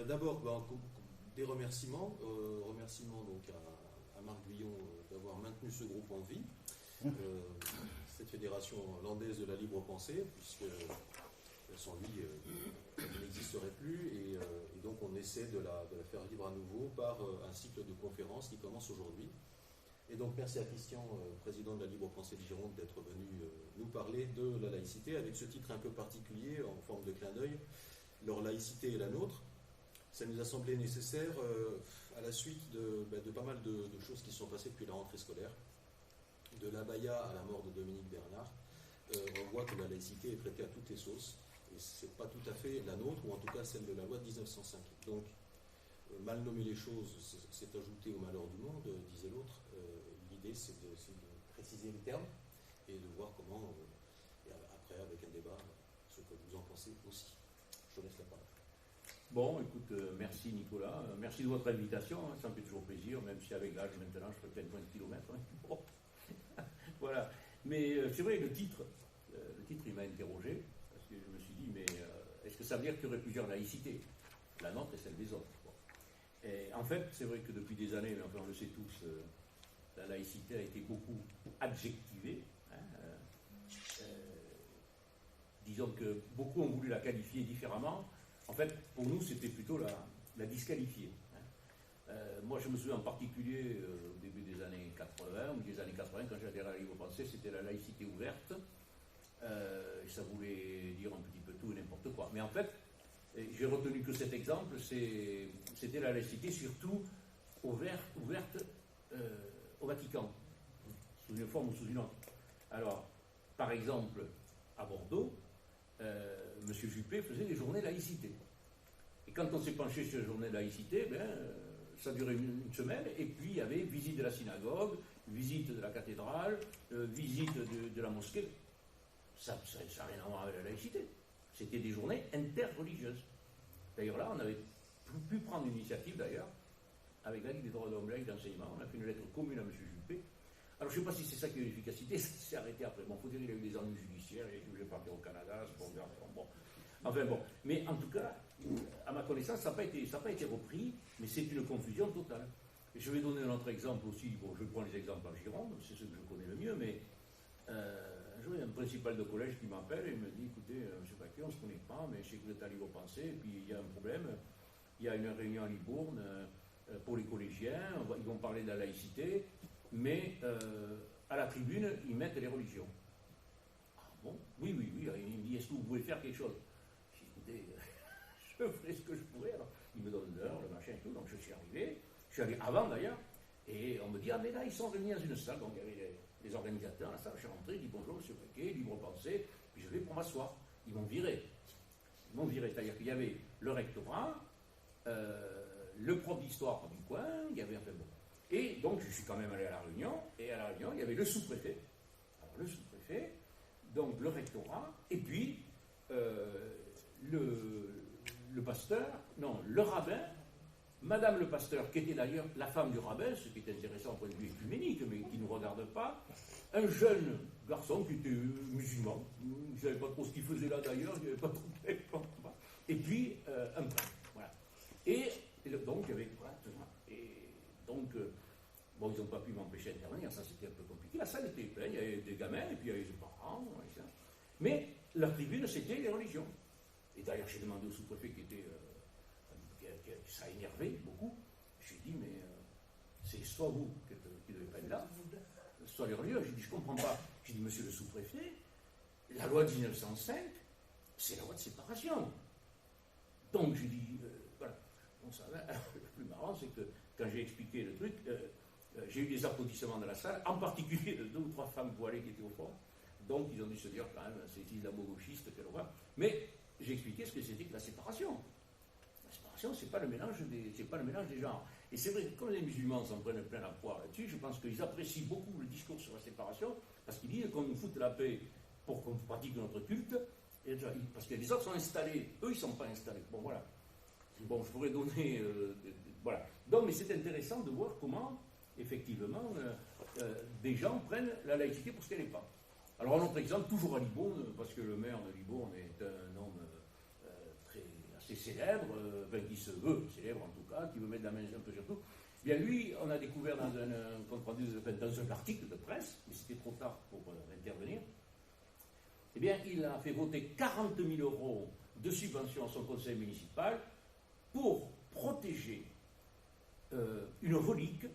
D'abord, des remerciements. Remerciements donc à Marc Guillon d'avoir maintenu ce groupe en vie. Cette fédération hollandaise de la libre pensée, puisque sans lui, elle n'existerait plus. Et donc, on essaie de la faire vivre à nouveau par un cycle de conférences qui commence aujourd'hui. Et donc, merci à Christian, président de la Libre Pensée de Gironde, d'être venu nous parler de la laïcité, avec ce titre un peu particulier, en forme de clin d'œil, leur laïcité et la nôtre. Ça nous a semblé nécessaire à la suite de pas mal de choses qui se sont passées depuis la rentrée scolaire. De l'abaya à la mort de Dominique Bernard, on voit que la laïcité est traitée à toutes les sauces, et ce n'est pas tout à fait la nôtre, ou en tout cas celle de la loi de 1905. Donc, mal nommer les choses, c'est ajouter au malheur du monde, disait l'autre. L'idée, c'est de préciser les termes et de voir comment, et après, avec un débat, ce que vous en pensez aussi. Je vous laisse la parole. Bon, écoute, merci Nicolas, merci de votre invitation, hein, ça me fait toujours plaisir, même si avec l'âge maintenant je fais peut-être 20 km. Hein. Bon. Voilà. Mais c'est vrai, le titre il m'a interrogé, parce que je me suis dit, mais est-ce que ça veut dire qu'il y aurait plusieurs laïcités? La nôtre et celle des autres. Bon. Et en fait, c'est vrai que depuis des années, mais enfin on le sait tous, la laïcité a été beaucoup adjectivée. Hein, disons que beaucoup ont voulu la qualifier différemment. En fait, pour nous, c'était plutôt la disqualifier. Hein. Moi, je me souviens en particulier au début des années 80, ou des années 80, quand j'adhérais à la Libre Pensée, c'était la laïcité ouverte. Ça voulait dire un petit peu tout et n'importe quoi. Mais en fait, j'ai retenu que cet exemple, c'était la laïcité surtout ouverte au Vatican, sous une forme ou sous une autre. Alors, par exemple, à Bordeaux, M. Juppé faisait des journées laïcité. Et quand on s'est penché sur les journées laïcité, ça durait une semaine, et puis il y avait visite de la synagogue, visite de la cathédrale, visite de la mosquée. Ça n'a rien à voir avec la laïcité. C'était des journées interreligieuses. D'ailleurs là, on avait pu prendre une initiative d'ailleurs, avec la Ligue des droits de l'homme, la Ligue d'enseignement, on a fait une lettre commune à M. Juppé. Alors je ne sais pas si c'est ça qui a eu l'efficacité, ça s'est arrêté après. Bon, il faut dire qu'il y a eu des ennuis judiciaires, il a été obligé de partir au Canada, bon. Enfin bon, mais en tout cas, à ma connaissance, ça n'a pas été repris, mais c'est une confusion totale. Et je vais donner un autre exemple aussi, bon, je prends les exemples en Gironde, c'est ce que je connais le mieux, mais un jour, il y a un principal de collège qui m'appelle et me dit, écoutez, M. Paquet, on ne se connaît pas, mais je sais que vous êtes à Libre Pensée, et puis il y a un problème, il y a une réunion à Libourne pour les collégiens, ils vont parler de la laïcité, mais à la tribune, ils mettent les religions. Ah bon? Oui, il me dit, est-ce que vous pouvez faire quelque chose? J'ai dit, écoutez, je ferai ce que je pourrais. Alors, il me donne l'heure, le machin et tout, donc je suis arrivé, je suis allé avant d'ailleurs, et on me dit, ah mais là, ils sont réunis dans une salle, donc il y avait les organisateurs dans la salle, je suis rentré, je dis bonjour, M. Paquet, Libre Pensée, puis je vais pour m'asseoir. Ils m'ont viré, c'est-à-dire qu'il y avait le rectorat, le prof d'histoire du coin, il y avait un peu bon. Et donc, je suis quand même allé à la réunion, et à la réunion, il y avait le sous-préfet. Alors, le sous-préfet, donc le rectorat, et puis le pasteur, non, le rabbin, Madame le pasteur, qui était d'ailleurs la femme du rabbin, ce qui est intéressant au point de vue écuménique, mais qui ne nous regarde pas, un jeune garçon qui était musulman, je ne savais pas trop ce qu'il faisait là d'ailleurs, il n'y avait pas trop de et puis un prêtre, voilà. Et donc, il y avait, voilà, et donc, bon, ils n'ont pas pu m'empêcher d'intervenir, ça c'était un peu compliqué. La salle était pleine, il y avait des gamins, et puis il y avait des parents, etc. Mais la tribune, c'était les religions. Et d'ailleurs, j'ai demandé au sous-préfet qui était, ça a énervé beaucoup. J'ai dit, mais c'est soit vous qui devez pas être là, soit les religieux. J'ai dit, je ne comprends pas. J'ai dit, monsieur le sous-préfet, la loi de 1905, c'est la loi de séparation. Donc, j'ai dit, voilà. Bon, ça va. Alors, le plus marrant, c'est que quand j'ai expliqué le truc, j'ai eu des applaudissements dans la salle, en particulier de 2 ou 3 femmes voilées qui étaient au fond. Donc, ils ont dû se dire, quand même, c'est islamo-gauchiste, quelle horreur. Mais j'ai expliqué ce que c'était que la séparation. La séparation, c'est pas le mélange des genres. Et c'est vrai que comme les musulmans s'en prennent plein la poire là-dessus, je pense qu'ils apprécient beaucoup le discours sur la séparation, parce qu'ils disent qu'on nous foute la paix pour qu'on pratique notre culte, et parce que les autres sont installés, eux ils ne sont pas installés. Bon voilà. Bon, je pourrais donner... voilà. Donc, mais c'est intéressant de voir comment, effectivement, des gens prennent la laïcité pour ce qu'elle n'est pas. Alors, un autre exemple, toujours à Libourne, parce que le maire de Libourne est un homme assez célèbre, qui se veut célèbre en tout cas, qui veut mettre la main un peu sur tout. Bien lui, on a découvert dans un compte rendu, dans un article de presse, mais c'était trop tard pour intervenir, eh bien il a fait voter 40 000 € de subventions à son conseil municipal pour protéger une relique,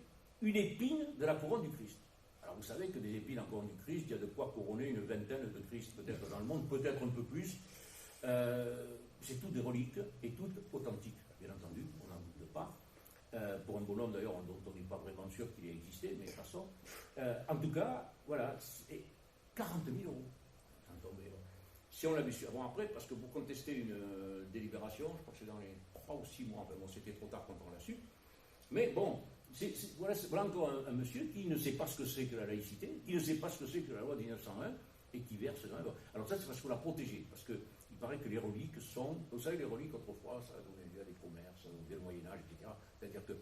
une épine de la couronne du Christ. Alors vous savez que des épines en couronne du Christ, il y a de quoi couronner une vingtaine de Christ peut-être dans le monde, peut-être un peu plus. C'est toutes des reliques et toutes authentiques, bien entendu, on n'en doute pas. Pour un bonhomme d'ailleurs dont on n'est pas vraiment sûr qu'il ait existé, mais de toute façon. En tout cas, voilà, 40 000 €. Si on l'avait su avant, après, parce que pour contester une délibération, je crois que c'est dans les 3 ou 6 mois, enfin bon, c'était trop tard quand on l'a su. Mais bon, voilà encore un monsieur qui ne sait pas ce que c'est que la laïcité, qui ne sait pas ce que c'est que la loi de 1901 et qui verse dans la loi. Alors ça, c'est parce qu'on l'a protégé, parce qu'il paraît que les reliques sont... Vous savez, les reliques, autrefois, ça donnait lieu à des commerces, dès le Moyen-Âge, etc. C'est-à-dire que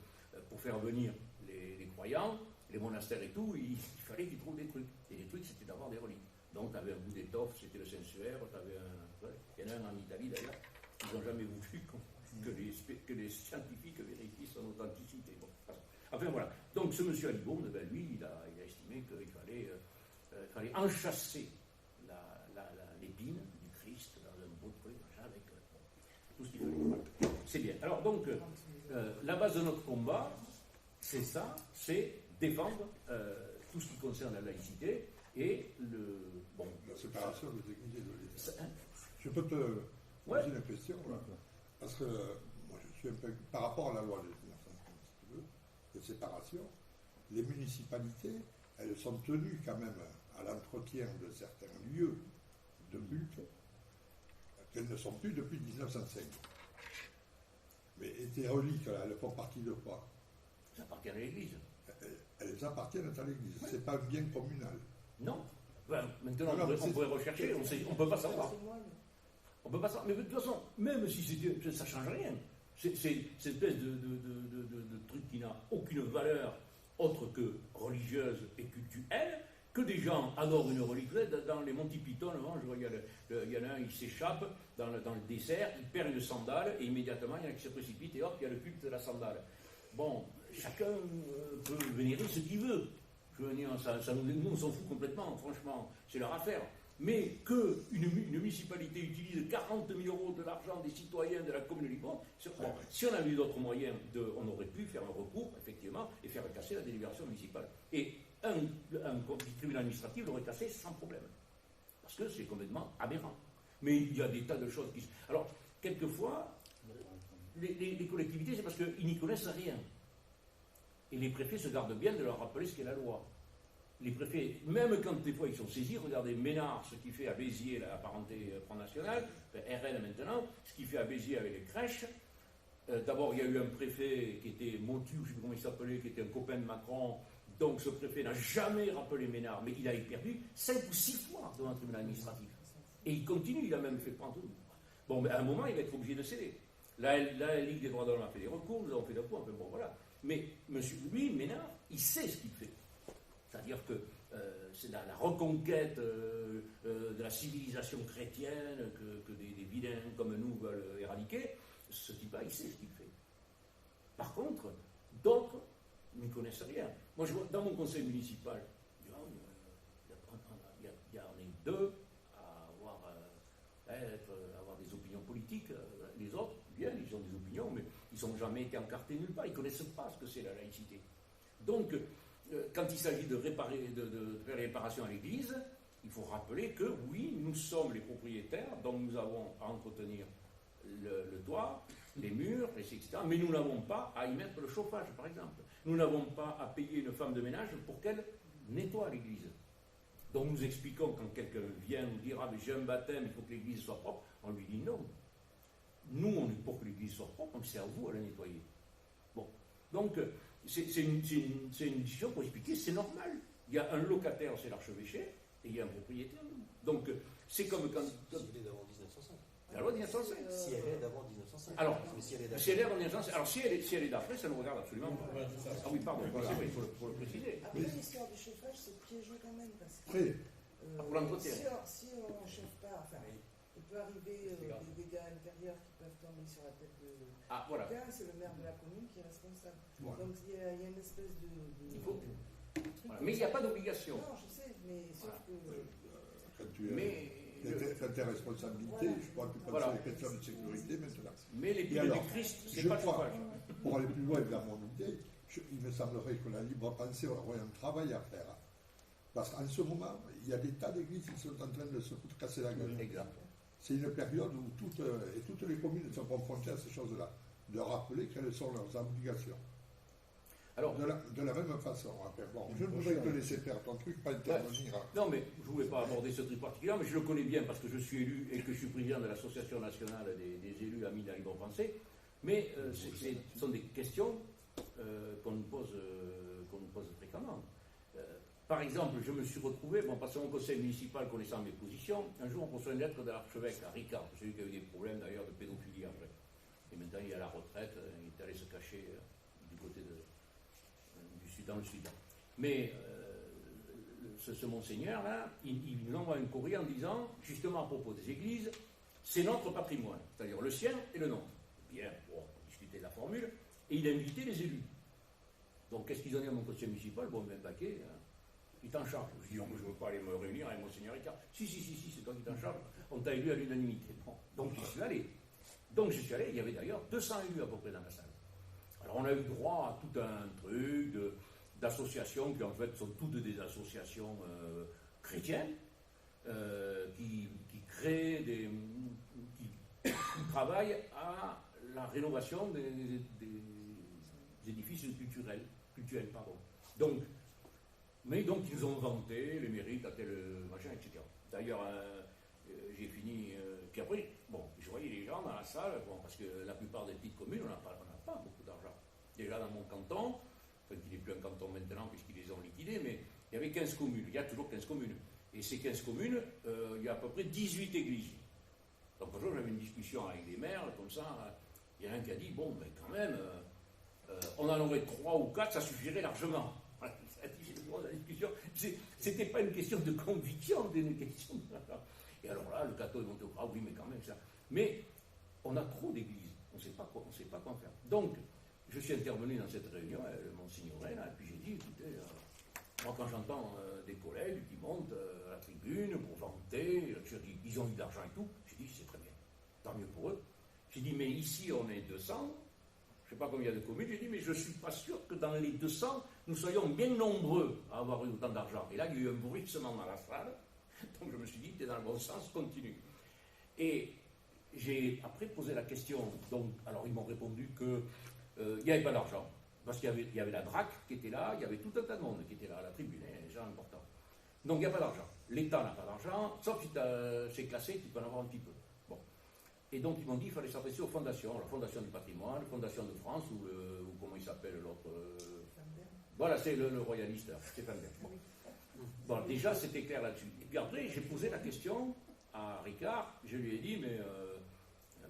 pour faire venir les croyants, les monastères et tout, il fallait qu'ils trouvent des trucs. Et les trucs, c'était d'avoir des reliques. Donc, tu avais un bout d'étoffe, c'était le sensuaire, il y en a un en Italie d'ailleurs, ils n'ont jamais voulu que les scientifiques vérifient son authenticité. Bon, enfin voilà. Donc, ce monsieur Alibourne, ben, lui, il a estimé qu'il fallait enchasser l'épine du Christ dans un beau truc, avec tout ce qu'il fallait. Voilà. C'est bien. Alors, donc, la base de notre combat, c'est ça, c'est défendre tout ce qui concerne la laïcité. Et la séparation des églises et de l'État. Je peux te poser une question là, parce que moi je suis un peu par rapport à la loi de 1905, si tu veux, de séparation, les municipalités, elles sont tenues quand même à l'entretien de certains lieux de culte qu'elles ne sont plus depuis 1905. Mais tes reliques, là, elles font partie de quoi? Ça appartient à l'Église. Elles appartiennent à l'Église. Oui. C'est pas un bien communal. Non. Ben, maintenant, on pourrait rechercher, on ne peut pas savoir. On peut pas savoir. Mais de toute façon, même si c'était, ça ne change rien. C'est cette espèce de truc qui n'a aucune valeur autre que religieuse et culturelle, que des gens adorent une relique. Dans les Monty Python, je vois, il y en a un, il s'échappe dans le désert, il perd une sandale, et immédiatement, il y en a qui se précipitent, et hop, il y a le culte de la sandale. Bon, chacun peut vénérer ce qu'il veut. Je veux dire, nous, on s'en fout complètement, franchement, c'est leur affaire. Mais qu'une municipalité utilise 40 000 € de l'argent des citoyens de la commune de Libourne, si on avait eu d'autres moyens, on aurait pu faire un recours, effectivement, et faire casser la délibération municipale. Et un tribunal administratif l'aurait cassé sans problème. Parce que c'est complètement aberrant. Mais il y a des tas de choses qui... Alors, quelquefois, les collectivités, c'est parce qu'ils n'y connaissent rien. Et les préfets se gardent bien de leur rappeler ce qu'est la loi. Les préfets, même quand des fois ils sont saisis, regardez Ménard, ce qu'il fait à Béziers, la parenté Front National, RN maintenant, ce qu'il fait à Béziers avec les crèches. D'abord, il y a eu un préfet qui était Motu, je ne sais plus comment il s'appelait, qui était un copain de Macron. Donc ce préfet n'a jamais rappelé Ménard, mais il a perdu 5 ou 6 fois devant un tribunal administratif. Et il continue, il a même fait prendre tout. Bon, mais à un moment, il va être obligé de céder. La Ligue des droits de l'homme a fait des recours, nous avons fait des recours, enfin bon, voilà. Mais monsieur, lui, Ménard, il sait ce qu'il fait. C'est-à-dire que c'est la reconquête de la civilisation chrétienne que des vilains comme nous veulent éradiquer. Ce type-là, il sait ce qu'il fait. Par contre, d'autres n'y connaissent rien. Moi, je vois, dans mon conseil municipal, il y en a deux à avoir des opinions politiques. Les autres, bien, ils ont des opinions, mais ils n'ont jamais été encartés nulle part. Ils ne connaissent pas ce que c'est la laïcité. Donc, quand il s'agit de faire les réparations à l'Église, il faut rappeler que, oui, nous sommes les propriétaires, donc nous avons à entretenir le toit, les murs, etc. Mais nous n'avons pas à y mettre le chauffage, par exemple. Nous n'avons pas à payer une femme de ménage pour qu'elle nettoie l'Église. Donc nous expliquons quand quelqu'un vient nous dire « Ah, mais j'ai un baptême, il faut que l'Église soit propre », on lui dit non. Nous, on est pour que l'Église soit propre, mais c'est à vous à la nettoyer. Bon. Donc, c'est une décision pour expliquer, c'est normal. Il y a un locataire, c'est l'archevêché, et il y a un propriétaire. Donc, c'est comme quand... Si elle est d'avant 1905. La loi de 1905. Si elle est d'avant 1905. Alors, si elle est d'avant 1905. Alors, si elle est d'après, ça nous regarde absolument pas. Ah oui, pardon, voilà. C'est vrai, il faut le préciser. Après, l'histoire du chauffage, c'est piégeux quand même, parce que... Pour l'entretien. Si on ne chauffe pas, enfin, peut arriver des dégâts intérieurs qui peuvent tomber sur la tête de voilà. quelqu'un, c'est le maire de la commune qui est responsable. Voilà. Donc il y a une espèce de Il faut. Voilà. Mais il n'y a pas d'obligation. Non, je sais, mais sauf que... Quand tu es responsabilité, je crois que tu penses sur les questions de sécurité maintenant. Mais l'épidémie du Christ, c'est pas le chauffage. Pour aller plus loin dans mon idée, il me semblerait que la libre pensée aurait un travail à faire. Parce qu'en ce moment, il y a des tas d'églises qui sont en train de se foutre casser la gueule. Exact. C'est une période où toutes les communes sont confrontées à ces choses-là, de rappeler quelles sont leurs obligations. Alors, de la même façon, bon, je ne voudrais te laisser faire ton truc, pas intervenir. Non, mais je ne voulais pas aborder ce truc particulier, mais je le connais bien parce que je suis élu et que je suis président de l'Association nationale des élus amis de la libre pensée. Mais ce sont des questions qu'on nous pose fréquemment. Par exemple, je me suis retrouvé, passant au conseil municipal connaissant mes positions, un jour on reçoit une lettre de l'archevêque à Ricard, celui qui a eu des problèmes d'ailleurs de pédophilie après. Et maintenant il est à la retraite, il est allé se cacher du côté dans le Sud. Mais ce monseigneur-là, il nous envoie un courrier en disant, justement à propos des églises, c'est notre patrimoine, c'est-à-dire le sien et le nôtre. Bien, on discutait de la formule, et il a invité les élus. Donc qu'est-ce qu'ils ont dit à mon conseil municipal? Bon, ben Baquet, il t'en charge. Je dis, je ne veux pas aller me réunir avec monseigneur Ricard. Si, c'est toi qui t'en charge. On t'a élu à l'unanimité. Bon, donc je suis allé. Il y avait d'ailleurs 200 élus à peu près dans la salle. Alors on a eu droit à tout un truc d'associations qui en fait sont toutes des associations chrétiennes qui créent qui travaillent à la rénovation des édifices cultuels. Donc ils nous ont vanté les mérites à tel machin, etc. D'ailleurs, j'ai fini. Puis après, je voyais les gens dans la salle, parce que la plupart des petites communes, on n'a pas beaucoup d'argent. Déjà dans mon canton, qui n'est plus un canton maintenant puisqu'ils les ont liquidés, mais il y avait 15 communes, il y a toujours 15 communes. Et ces 15 communes, il y a à peu près 18 églises. Donc un jour, j'avais une discussion avec des maires, comme ça, il y en a un qui a dit, quand même, on en aurait 3 ou 4, ça suffirait largement. Voilà, ça a dit, la discussion, c'était pas une question de conviction, c'était une question de... Et alors là, le cateau est monté au bras, oui, mais quand même, ça. Mais on a trop d'églises, on ne sait pas quoi faire. Donc, je suis intervenu dans cette réunion, mon signoret, là, et puis j'ai dit, écoutez, moi quand j'entends des collègues qui montent à la tribune pour vanter, je dis, ils ont eu de l'argent et tout, j'ai dit, c'est très bien, tant mieux pour eux. J'ai dit, mais ici on est 200, je ne sais pas combien il y a de communes, j'ai dit, mais je ne suis pas sûr que dans les 200, nous soyons bien nombreux à avoir eu autant d'argent. Et là, il y a eu un bruissement dans la salle, donc je me suis dit, tu es dans le bon sens, continue. Et j'ai après posé la question, alors ils m'ont répondu que il n'y avait pas d'argent, parce qu'il y avait la DRAC qui était là, il y avait tout un tas de monde qui était là, à la tribune, les gens importants. Donc il n'y a pas d'argent. L'État n'a pas d'argent, sauf si c'est classé, tu peux en avoir un petit peu. Bon. Et donc ils m'ont dit qu'il fallait s'adresser aux fondations, la Fondation du patrimoine, la Fondation de France, ou comment il s'appelle l'autre voilà, c'est le royaliste, Stéphane Bern. Bon, déjà c'était clair là-dessus. Et puis après, j'ai posé la question à Ricard, je lui ai dit, mais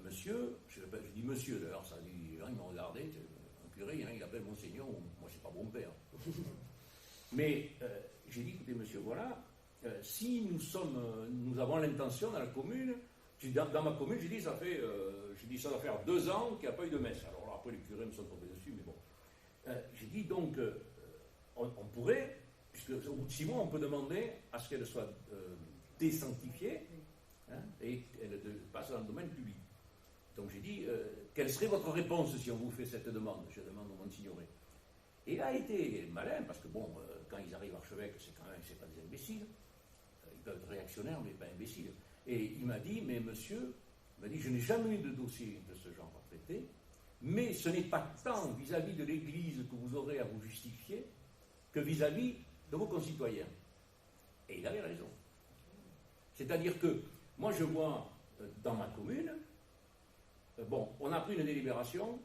monsieur, je dis monsieur d'ailleurs, ça dit, les gens ils m'ont regardé, un curé, il appelle Monseigneur, moi c'est pas bon père. Mais j'ai dit, écoutez monsieur, voilà, si nous avons l'intention dans la commune, dans ma commune, j'ai dit, ça doit faire 2 ans qu'il n'y a pas eu de messe. Alors là, après les curés me sont tombés dessus, mais bon. J'ai dit donc, on pourrait, puisque au bout de 6 mois, on peut demander à ce qu'elle soit désanctifiée, et qu'elle passe dans le domaine public. Donc j'ai dit, quelle serait votre réponse si on vous fait cette demande? Je demande au Monsignore. Et il a été malin, parce que quand ils arrivent archevêque, c'est pas des imbéciles. Ils peuvent être réactionnaires, mais pas imbéciles. Et il m'a dit, mais monsieur, je n'ai jamais eu de dossier de ce genre à traiter, mais ce n'est pas tant vis-à-vis de l'Église que vous aurez à vous justifier que vis-à-vis de vos concitoyens. Et il avait raison. C'est-à-dire que, moi je vois dans ma commune, on a pris une délibération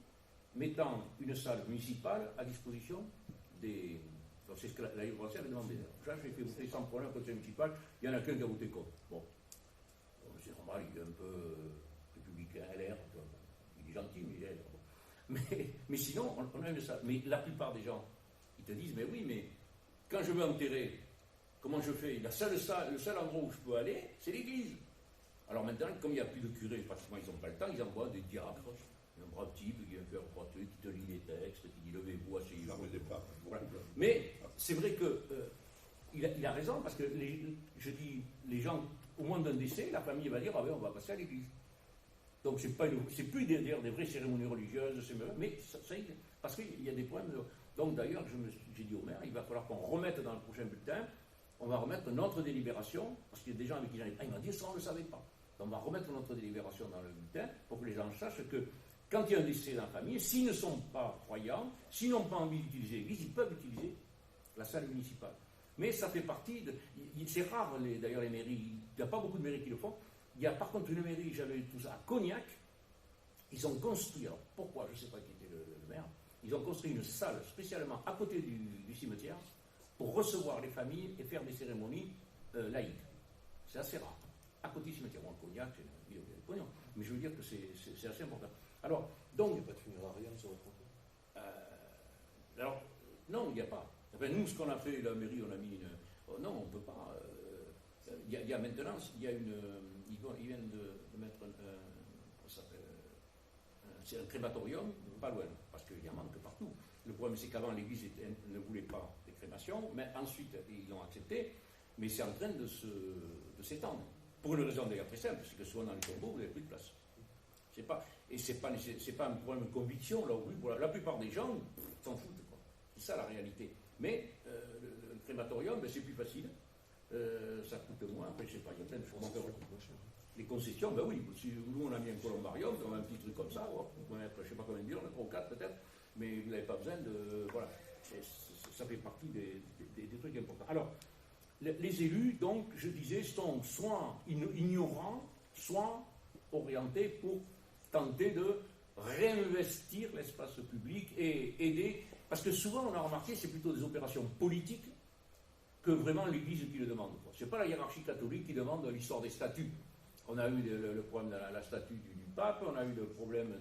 mettant une salle municipale à disposition des... C'est ce que la Libre Pensée avait demandé. J'ai fait voter sans problème au conseil municipal, il y en a qu'un qui a voté contre. C'est normal, il est un peu républicain, LR, il est gentil, mais il est LR. Mais sinon, on a une salle. Mais la plupart des gens, ils te disent, mais oui, mais quand je veux enterrer, comment je fais? Le seul endroit où je peux aller, c'est l'église. Alors maintenant, comme il n'y a plus de curés, pratiquement ils n'ont pas le temps, ils envoient des diacres, un brave type qui vient faire droiteux, qui te lit les textes, qui dit levez-vous, asseyez-vous. Voilà. Mais c'est vrai que il a raison, parce que je dis, les gens, au moins d'un décès, la famille va dire ah ben, on va passer à l'église. Donc c'est plus d'ailleurs des vraies cérémonies religieuses, mais parce qu'il y a des problèmes. Donc d'ailleurs, j'ai dit au maire, il va falloir qu'on remette dans le prochain bulletin, on va remettre notre délibération, parce qu'il y a des gens avec qui j'en ai il m'a dit ça on ne le savait pas. Donc on va remettre notre délibération dans le bulletin pour que les gens sachent que quand il y a un décès dans la famille, s'ils ne sont pas croyants, s'ils n'ont pas envie d'utiliser l'église, ils peuvent utiliser la salle municipale. Mais ça fait partie de... C'est rare d'ailleurs les mairies, il n'y a pas beaucoup de mairies qui le font. Il y a par contre une mairie, j'avais tout ça à Cognac, ils ont construit, alors pourquoi, je ne sais pas qui était le maire, ils ont construit une salle spécialement à côté du cimetière pour recevoir les familles et faire des cérémonies laïques. C'est assez rare. À côté du cimetière, bon, Cognac, il y a des pognons, mais je veux dire que c'est assez important. Alors, donc... Il n'y a pas de funérarium sur votre canton alors, non, il n'y a pas. Enfin, nous, ce qu'on a fait, la mairie, on a mis une... Oh, non, on ne peut pas... Il y a maintenant, il y a une... Ils viennent de mettre c'est un crématorium, pas loin, parce qu'il y en manque partout. Le problème, c'est qu'avant, l'Église ne voulait pas des crémations, mais ensuite, ils l'ont accepté, mais c'est en train de s'étendre. Pour une raison d'ailleurs très simple, c'est que souvent dans les tombeaux, vous n'avez plus de place. Et c'est pas un problème de conviction, là où la plupart des gens s'en foutent, quoi. C'est ça la réalité. Mais le crématorium, ben, c'est plus facile, ça coûte moins, après je sais pas, il y a plein de choses. Les concessions, ben oui, si nous on a mis un columbarium, on a un petit truc comme ça, on peut mettre, je ne sais pas combien de millions, 3 ou 4 peut-être, mais vous n'avez pas besoin de... Voilà, ça fait partie des trucs importants. Alors, les élus, donc, je disais, sont soit ignorants, soit orientés pour tenter de réinvestir l'espace public et aider, parce que souvent on a remarqué, c'est plutôt des opérations politiques que vraiment l'Église qui le demande. Ce n'est pas la hiérarchie catholique qui demande l'histoire des statuts. On a eu le problème de la statue du pape, on a eu le problème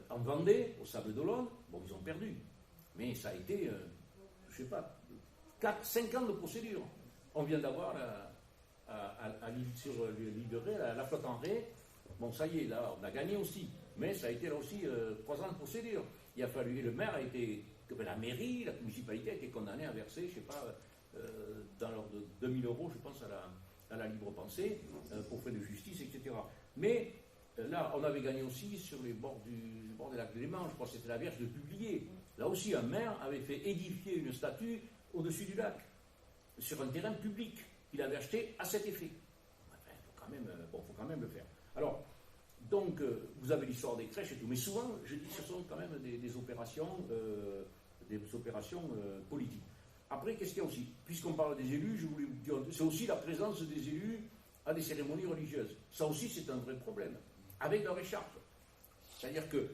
en Vendée, au Sable d'Olonne. Bon, ils ont perdu. Mais ça a été, je ne sais pas, 5 ans de procédure. On vient d'avoir sur l'Île la flotte en raie. Bon, ça y est, là, on a gagné aussi. Mais ça a été là aussi 3 ans de procédure. Il a fallu, et le maire a été, la mairie, la municipalité a été condamnée à verser, je ne sais pas, dans l'ordre de 2000 €, je pense, à la libre pensée, pour frais de justice, etc. Mais là, on avait gagné aussi sur les bords des lacs de Léman, je crois que c'était la Vierge de Publier. Là aussi, un maire avait fait édifier une statue au-dessus du lac, sur un terrain public qu'il avait acheté à cet effet. Enfin, faut quand même le faire. Alors, donc, vous avez l'histoire des crèches et tout, mais souvent, je dis, ce sont quand même des opérations politiques. Après, qu'est-ce qu'il y a aussi? Puisqu'on parle des élus, je voulais vous dire, c'est aussi la présence des élus à des cérémonies religieuses. Ça aussi, c'est un vrai problème, avec leur écharpe. C'est-à-dire que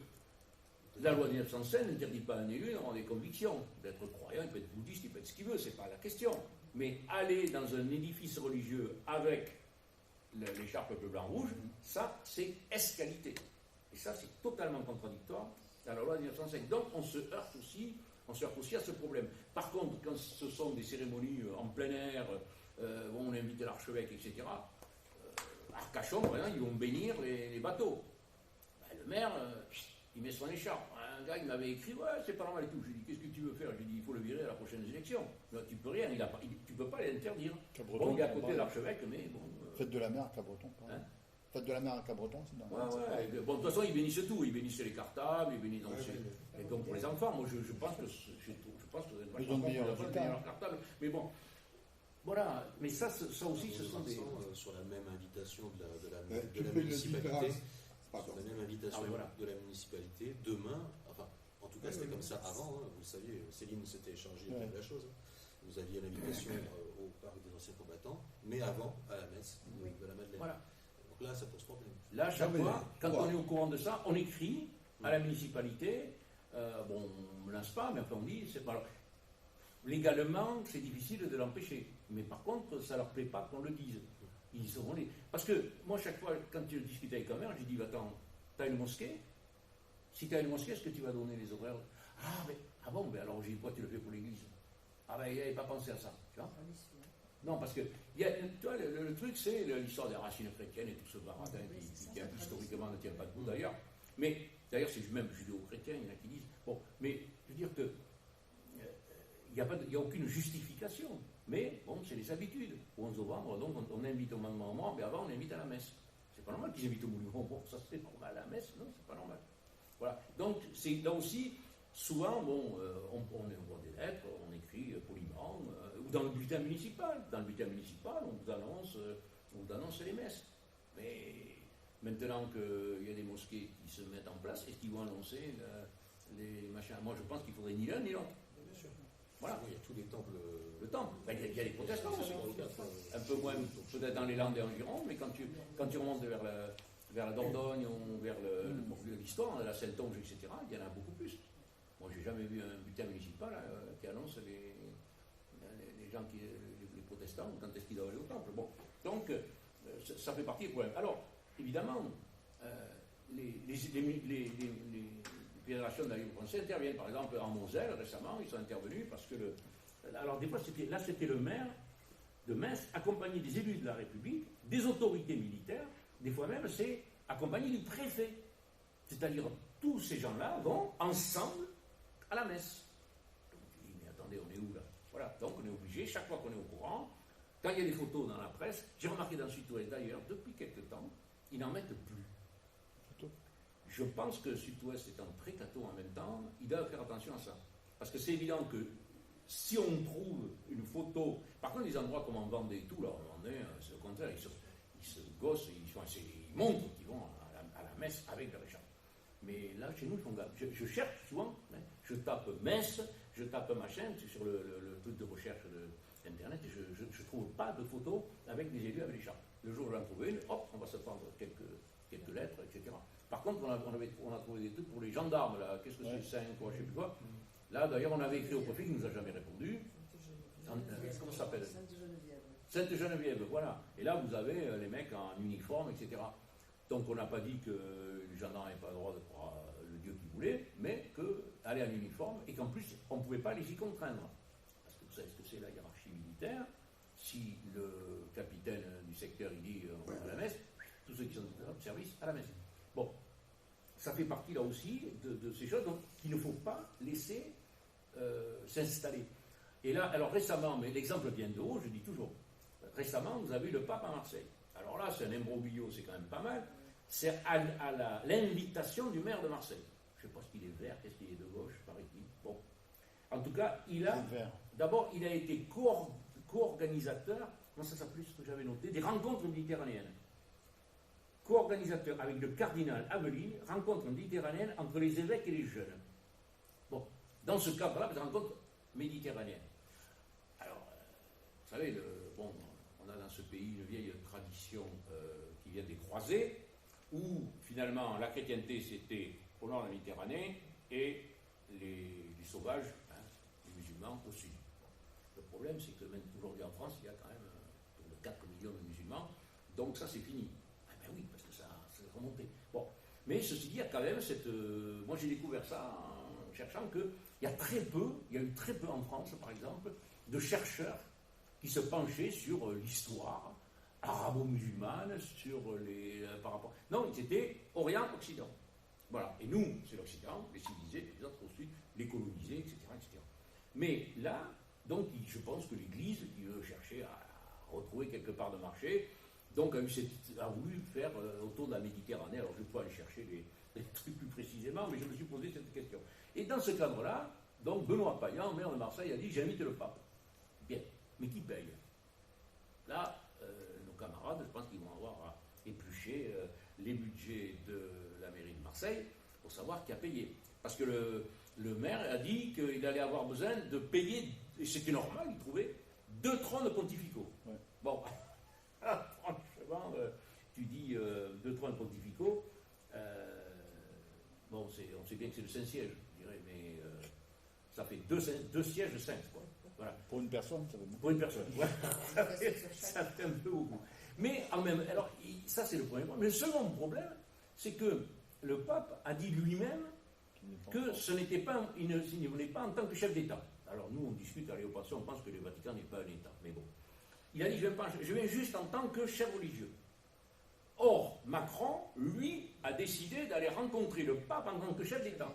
la loi de 1905 n'interdit pas à un élu d'avoir des convictions, d'être croyant, il peut être bouddhiste, il peut être ce qu'il veut, c'est pas la question. Mais aller dans un édifice religieux avec l'écharpe bleu, blanc, rouge, ça, c'est escalité. Et ça, c'est totalement contradictoire à la loi de 1905. Donc, on se heurte aussi à ce problème. Par contre, quand ce sont des cérémonies en plein air, où on invite l'archevêque, etc., à Arcachon, par exemple, ils vont bénir les bateaux. Ben, le maire, il met son écharpe. Un gars, il m'avait écrit, ouais, c'est pas normal et tout. Je lui dis, qu'est-ce que tu veux faire? Je lui dis, il faut le virer à la prochaine élection. Là, tu peux rien, tu peux pas l'interdire. Bon, il est à côté de l'archevêque, mais bon. Fête de la mer à Cabreton, par exemple. Fête de la mer à Cabreton, c'est normal. Ouais. Bon, de toute façon, ils bénissent tout. Ils bénissent les cartables, ils bénissent et donc pour les enfants, moi, je pense que ils ont de meilleurs résultats. Cartables. Mais bon, voilà. Mais ça aussi, ce sont des... Sur la même invitation de la municipalité, de la municipalité, demain, enfin, en tout cas, c'était comme ça avant, hein, vous le saviez, Céline s'était chargée de la chose. Vous aviez l'invitation au parc des anciens combattants, mais avant, à la messe de la Madeleine. Voilà. Donc là, ça pose problème. Là, chaque fois, quand on est au courant de ça, on écrit à la municipalité, bon, on ne lance pas, mais enfin on dit, c'est pas... Légalement, c'est difficile de l'empêcher. Mais par contre, ça ne leur plaît pas qu'on le dise. Ils seront les... Parce que moi, chaque fois, quand je discute avec un maire, je dis, attends, tu as une mosquée? Si tu as une mosquée, est-ce que tu vas donner les horaires? Ah bon, alors j'ai dit, pourquoi tu le fais pour l'église? Ah ben, il n'avait pas pensé à ça. Tu vois? Non, parce que tu vois, le truc, c'est l'histoire des racines chrétiennes et tout ce baratin qui historiquement ne tient pas debout d'ailleurs. Mais d'ailleurs, c'est même judéo-chrétien, il y en a qui disent. Bon, mais je veux dire que il n'y a aucune justification. Mais bon, c'est les habitudes. Au 11 novembre, donc, on invite au mandement mort, mais avant, on invite à la messe. C'est pas normal qu'ils invitent au monument mort. Ça, c'est normal. À la messe, non, c'est pas normal. Voilà. Donc, c'est là aussi, souvent, bon, on envoie des lettres, on écrit poliment, ou dans le bulletin municipal. Dans le bulletin municipal, on vous annonce les messes. Mais maintenant qu'il y a des mosquées qui se mettent en place, est-ce qu'ils vont annoncer les machins? Moi, je pense qu'il faudrait ni l'un ni l'autre. Bien sûr. Voilà. Il y a tous les temples. Le temple. Ben, il y a les protestants aussi. Un peu moins, peut-être dans les Landes et en Gironde, mais quand tu remontes vers la Dordogne ou vers l'histoire, la Saintonge, etc., il y en a beaucoup plus. Moi, j'ai jamais vu un bulletin municipal qui annonce les gens les protestants, quand est-ce qu'ils doivent aller au temple. Bon, donc, ça fait partie du problème. Alors, évidemment, les fédérations de la libre pensée interviennent. Par exemple, en Moselle, récemment, ils sont intervenus parce que alors, des fois, c'était le maire de Metz, accompagné des élus de la République, des autorités militaires, des fois même, c'est accompagné du préfet. C'est-à-dire, tous ces gens-là vont ensemble à la messe. Donc, tu dis, mais attendez, on est où là? Voilà, donc on est obligé, chaque fois qu'on est au courant, quand il y a des photos dans la presse, j'ai remarqué dans Sud-Ouest d'ailleurs, depuis quelque temps, ils n'en mettent plus. Je pense que Sud-Ouest étant très catho en même temps, ils doivent faire attention à ça. Parce que c'est évident que si on trouve une photo, par contre les endroits comme en Vendée et tout, là, c'est le contraire, ils se gossent, ils montrent qu'ils vont à la messe avec leur écharpe. Mais là, chez nous, ils font gaffe. Je cherche souvent, je tape messe, je tape machin, sur le truc de recherche d'Internet, et je ne trouve pas de photos avec des élus avec l'écharpe. Le jour où j'en trouve une, hop, on va se prendre quelques lettres, etc. Par contre, on a trouvé des trucs pour les gendarmes, là, qu'est-ce que c'est, 5, quoi, je ne sais plus quoi. Là, d'ailleurs, on avait écrit au préfet qui ne nous a jamais répondu. Comment ça s'appelle? Sainte-Geneviève, voilà. Et là, vous avez les mecs en uniforme, etc. Donc, on n'a pas dit que les gendarmes n'avaient pas le droit de croire le Dieu qu'ils voulaient, mais qu'aller en uniforme, et qu'en plus, on ne pouvait pas les y contraindre. Parce que vous savez ce que c'est la hiérarchie militaire. Si le capitaine du secteur, il dit on va à la messe, tous ceux qui sont de service, à la messe. Bon, ça fait partie là aussi de ces choses qu'il ne faut pas laisser s'installer. Et là, alors récemment, mais l'exemple vient de haut, je dis toujours, récemment, vous avez eu le pape à Marseille. Alors là, c'est un imbroglio, c'est quand même pas mal. C'est à l'invitation du maire de Marseille. Je ne sais pas ce qu'il est vert, qu'est-ce qu'il est de gauche, paraît-il. Bon. En tout cas, d'abord, il a été co-organisateur, comment ça s'appelait ce que j'avais noté, des rencontres méditerranéennes. Co-organisateur avec le cardinal Aveline, rencontres méditerranéennes entre les évêques et les jeunes. Bon, dans ce cadre-là, des rencontres méditerranéennes. Alors, vous savez, on a dans ce pays une vieille tradition qui vient des croisés, où finalement la chrétienté c'était au nord de la Méditerranée et les sauvages, les musulmans au sud. Bon. Le problème c'est que même aujourd'hui en France il y a quand même autour de 4 millions de musulmans, donc ça c'est fini. Ah ben oui, parce que ça s'est remonté. Bon. Mais ceci dit, il y a quand même cette... moi j'ai découvert ça en cherchant qu'il y a eu très peu en France par exemple, de chercheurs qui se penchaient sur l'histoire arabo-musulmane, sur par rapport... Non, c'était Orient-Occident. Voilà. Et nous, c'est l'Occident, les civilisés, les autres aussi, les colonisés, etc., etc. Mais là, donc, je pense que l'Église, qui veut chercher à retrouver quelque part de marché, donc a voulu faire autour de la Méditerranée. Alors, je ne vais pas aller chercher les trucs plus précisément, mais je me suis posé cette question. Et dans ce cadre-là, donc, Benoît Payan, maire de Marseille, a dit « J'invite le pape ». Bien, mais qui paye? Là, nos camarades, je pense qu'ils vont avoir à éplucher les budgets de la mairie de Marseille pour savoir qui a payé. Parce que le maire a dit qu'il allait avoir besoin de payer, et c'était normal, il trouvait, 2 trônes pontificaux. Ouais. Bon, franchement, tu dis 2 trônes pontificaux, bon, on sait bien que c'est le Saint-Siège, je dirais, mais ça fait 2 sièges saints, quoi. Voilà. Pour une personne, ça veut dire. Pour une personne, ouais. ça fait un peu beaucoup. Mais en même, alors, ça c'est le premier problème. Mais le second problème, c'est que le pape a dit lui-même que ce n'était pas, il ne venait pas en tant que chef d'État. Alors nous, on discute à Léopatien, on pense que le Vatican n'est pas un État. Mais bon. Il a dit, je viens juste en tant que chef religieux. Or, Macron, lui, a décidé d'aller rencontrer le pape en tant que chef d'État.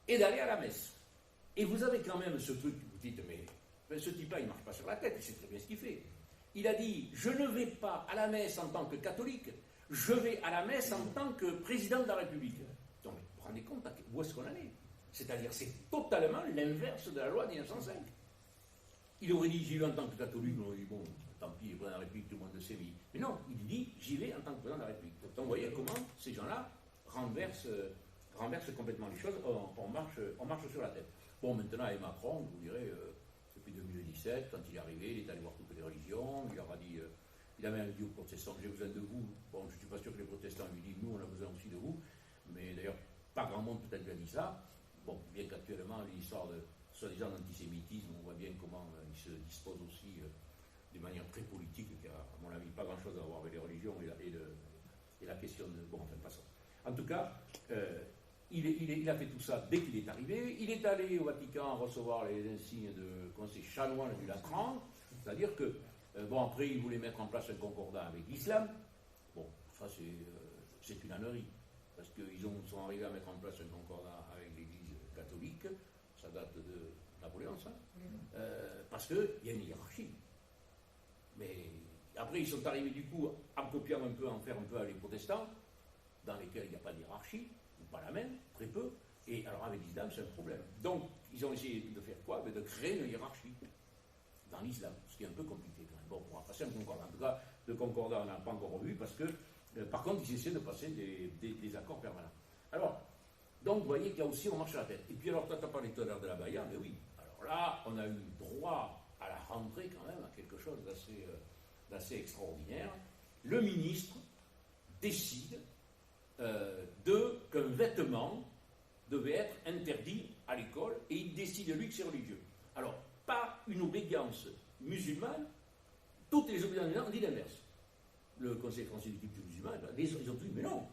Et d'aller à la messe. Et vous avez quand même ce truc, vous dites, mais ce type-là, il ne marche pas sur la tête, il sait très bien ce qu'il fait. Il a dit, je ne vais pas à la messe en tant que catholique, je vais à la messe en tant que président de la République. Donc, vous vous rendez compte où est-ce qu'on en est? C'est-à-dire, c'est totalement l'inverse de la loi de 1905. Il aurait dit, j'y vais en tant que catholique, on aurait dit, bon, tant pis, le président de la République, tout le monde le sait, mais non, il dit, j'y vais en tant que président de la République. Donc, vous voyez comment ces gens-là renversent complètement les choses, on marche sur la tête. Bon, maintenant, avec Macron, je vous dirais, depuis 2017, quand il est arrivé, il est allé voir toutes les religions, il leur a dit, il a même dit aux protestants, j'ai besoin de vous. Bon, je ne suis pas sûr que les protestants lui disent, nous, on a besoin aussi de vous, mais d'ailleurs, pas grand monde peut-être lui a dit ça. Bon, bien qu'actuellement, l'histoire de soi-disant d'antisémitisme, on voit bien comment il se dispose aussi de manière très politique, qui a, à mon avis, pas grand-chose à voir avec les religions et la question de... Bon, enfin, pas ça. En tout cas, il a fait tout ça dès qu'il est arrivé. Il est allé au Vatican recevoir les insignes de conseil chanoine du Latran, c'est-à-dire que, bon, après, il voulait mettre en place un concordat avec l'islam. Bon, ça, c'est une ânerie, parce qu'ils sont arrivés à mettre en place un concordat avec l'Église catholique, ça date de Napoléon, ça, parce qu'il y a une hiérarchie. Mais après, ils sont arrivés du coup, en copiant un peu, en faire un peu avec les protestants, dans lesquels il n'y a pas de hiérarchie, ou pas la même, très peu, et alors avec l'islam, c'est un problème. Donc, ils ont essayé de faire quoi? De créer une hiérarchie dans l'islam, ce qui est un peu compliqué quand même. Bon, on va passer un concordat. En tout cas, le concordat, on n'a pas encore revu, parce que, par contre, ils essaient de passer des accords permanents. Alors, donc, vous voyez qu'il y a aussi, on marche à la tête. Et puis, alors, toi, tu as parlé tout à l'heure de la Baïa, mais oui, alors là, on a eu droit à la rentrée quand même, à quelque chose d'assez extraordinaire. Le ministre décide qu'un vêtement devait être interdit à l'école, et il décide, lui, que c'est religieux. Alors, pas une obédience musulmane, toutes les obédiences musulmanes ont dit l'inverse. Le Conseil français des cultures musulmanes, ils ont dit, mais non,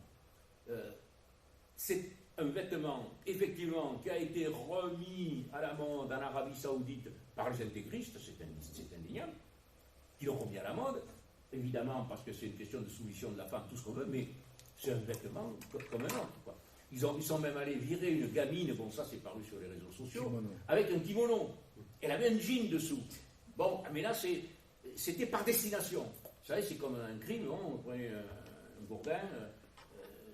c'est un vêtement, effectivement, qui a été remis à la mode en Arabie Saoudite par les intégristes, c'est indéniable, qui l'ont remis à la mode, évidemment, parce que c'est une question de soumission de la femme, tout ce qu'on veut, mais c'est un vêtement comme un autre, quoi. Ils sont même allés virer une gamine, bon, ça c'est paru sur les réseaux sociaux, avec un kimono. Elle avait un jean dessous. Bon, mais là, c'était par destination. Vous savez, c'est comme un crime, non? On prenait un gourdin,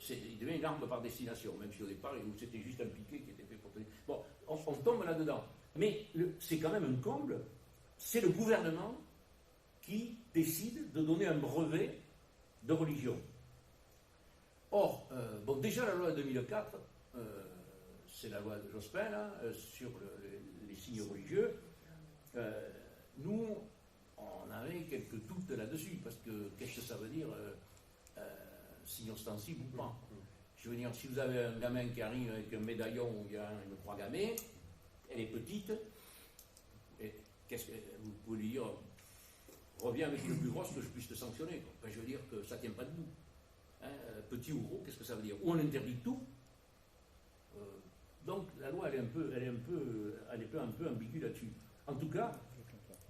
il devient une arme par destination, même si au départ, c'était juste un piquet qui était fait pour tenir. Bon, on tombe là-dedans. Mais c'est quand même un comble. C'est le gouvernement qui décide de donner un brevet de religion. Or, bon, déjà la loi de 2004, c'est la loi de Jospin, là, sur les signes religieux. Nous, on avait quelques doutes là-dessus, parce que qu'est-ce que ça veut dire signe ostensible ou pas? Je veux dire, si vous avez un gamin qui arrive avec un médaillon où il y a une croix gammée, elle est petite, et qu'est-ce que vous pouvez lui dire? Reviens avec une plus grosse que je puisse te sanctionner, quoi. Ben, je veux dire que ça ne tient pas debout. Hein, petit ou gros, qu'est-ce que ça veut dire? Ou on interdit tout. Donc la loi, elle est un peu ambiguë là-dessus. En tout cas,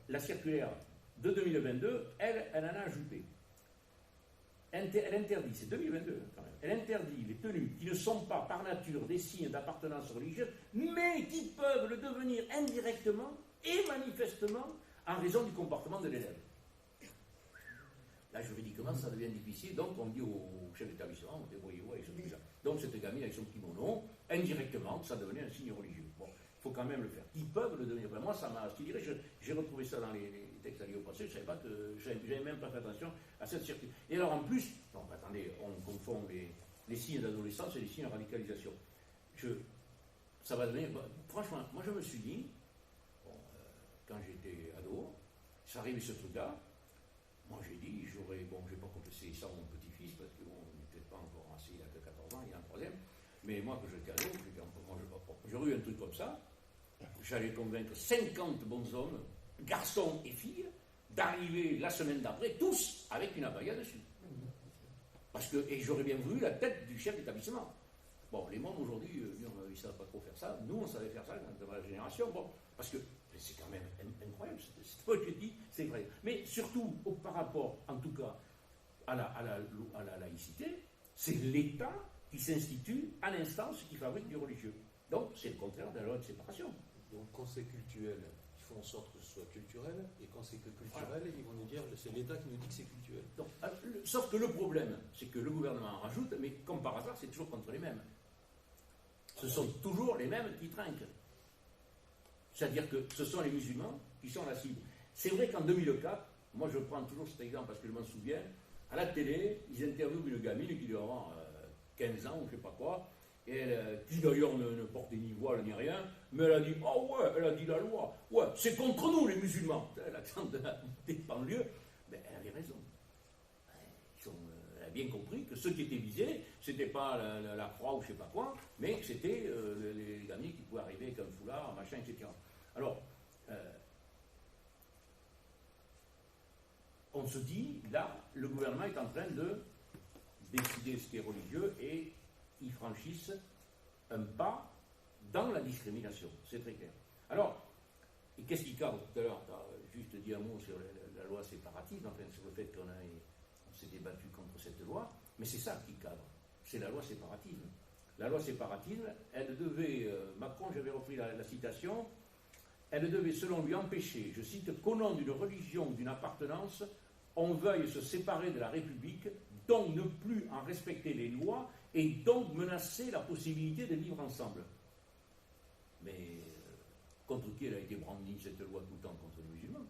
la circulaire de 2022, elle en a ajouté. Elle interdit, c'est 2022 quand même, elle interdit les tenues qui ne sont pas par nature des signes d'appartenance religieuse, mais qui peuvent le devenir indirectement et manifestement en raison du comportement de l'élève. Là, juridiquement, ça devient difficile, donc on dit au chef d'établissement, débrouillez-vous avec ce ça. Donc cette gamine avec son kimono, indirectement, ça devenait un signe religieux. Bon, il faut quand même le faire. Ils peuvent le devenir. Moi, ça m'a, je dirais, j'ai retrouvé ça dans les textes alliés au passé, je ne savais pas que, j'avais même pas fait attention à cette circuit. Et alors en plus, donc attendez, on confond les signes d'adolescence et les signes de radicalisation. Ça va devenir, franchement, moi je me suis dit, bon, quand j'étais ado, ça arrivait ce truc-là. Moi, j'ai dit, je vais pas confesser ça à mon petit-fils, parce que bon, il n'est peut-être pas encore assez, il a que 14 ans, il a un troisième. Mais moi, que j'étais ado, j'aurais eu un truc comme ça, j'allais convaincre 50 bons hommes, garçons et filles, d'arriver la semaine d'après, tous avec une abaya dessus. Et j'aurais bien voulu la tête du chef d'établissement. Bon, les mômes aujourd'hui, ils ne savent pas trop faire ça. Nous, on savait faire ça dans la génération. Bon, parce que c'est quand même incroyable. C'est ce que je dis, c'est vrai. Mais surtout, par rapport, en tout cas, à la laïcité, c'est l'État qui s'institue à l'instance qui fabrique du religieux. Donc, c'est le contraire de la loi de séparation. Donc, quand c'est cultuel, ils font en sorte que ce soit culturel, et quand c'est que culturel, ils vont nous dire que c'est l'État qui nous dit que c'est culturel. Donc, sauf que le problème, c'est que le gouvernement en rajoute, mais comme par hasard, c'est toujours contre les mêmes. Ce sont toujours les mêmes qui trinquent. C'est-à-dire que ce sont les musulmans qui sont la cible. C'est vrai qu'en 2004, moi je prends toujours cet exemple parce que je m'en souviens, à la télé, ils interviewent une gamine qui doit avoir 15 ans ou je ne sais pas quoi, et elle, qui d'ailleurs ne portait ni voile ni rien, mais elle a dit, oh ouais, elle a dit la loi, ouais, c'est contre nous les musulmans. L'accent des banlieues, ben, elle avait raison. Elle a bien compris que ceux qui étaient visés, c'était pas la croix ou je sais pas quoi, mais que c'était les gamins qui pouvaient arriver avec un foulard, machin, etc. Alors, on se dit, là, le gouvernement est en train de décider ce qui est religieux et ils franchissent un pas dans la discrimination. C'est très clair. Alors, et qu'est-ce qui cadre tout à l'heure? Tu as juste dit un mot sur la loi séparative, enfin, sur le fait qu'on s'est débattu contre cette loi, mais c'est ça qui cadre. C'est la loi séparative. La loi séparative, elle devait, Macron, j'avais repris la citation, elle devait, selon lui, empêcher, je cite, qu'au nom d'une religion ou d'une appartenance, on veuille se séparer de la République, donc ne plus en respecter les lois, et donc menacer la possibilité de vivre ensemble. Mais contre qui elle a été brandie, cette loi, tout le temps contre les musulmans?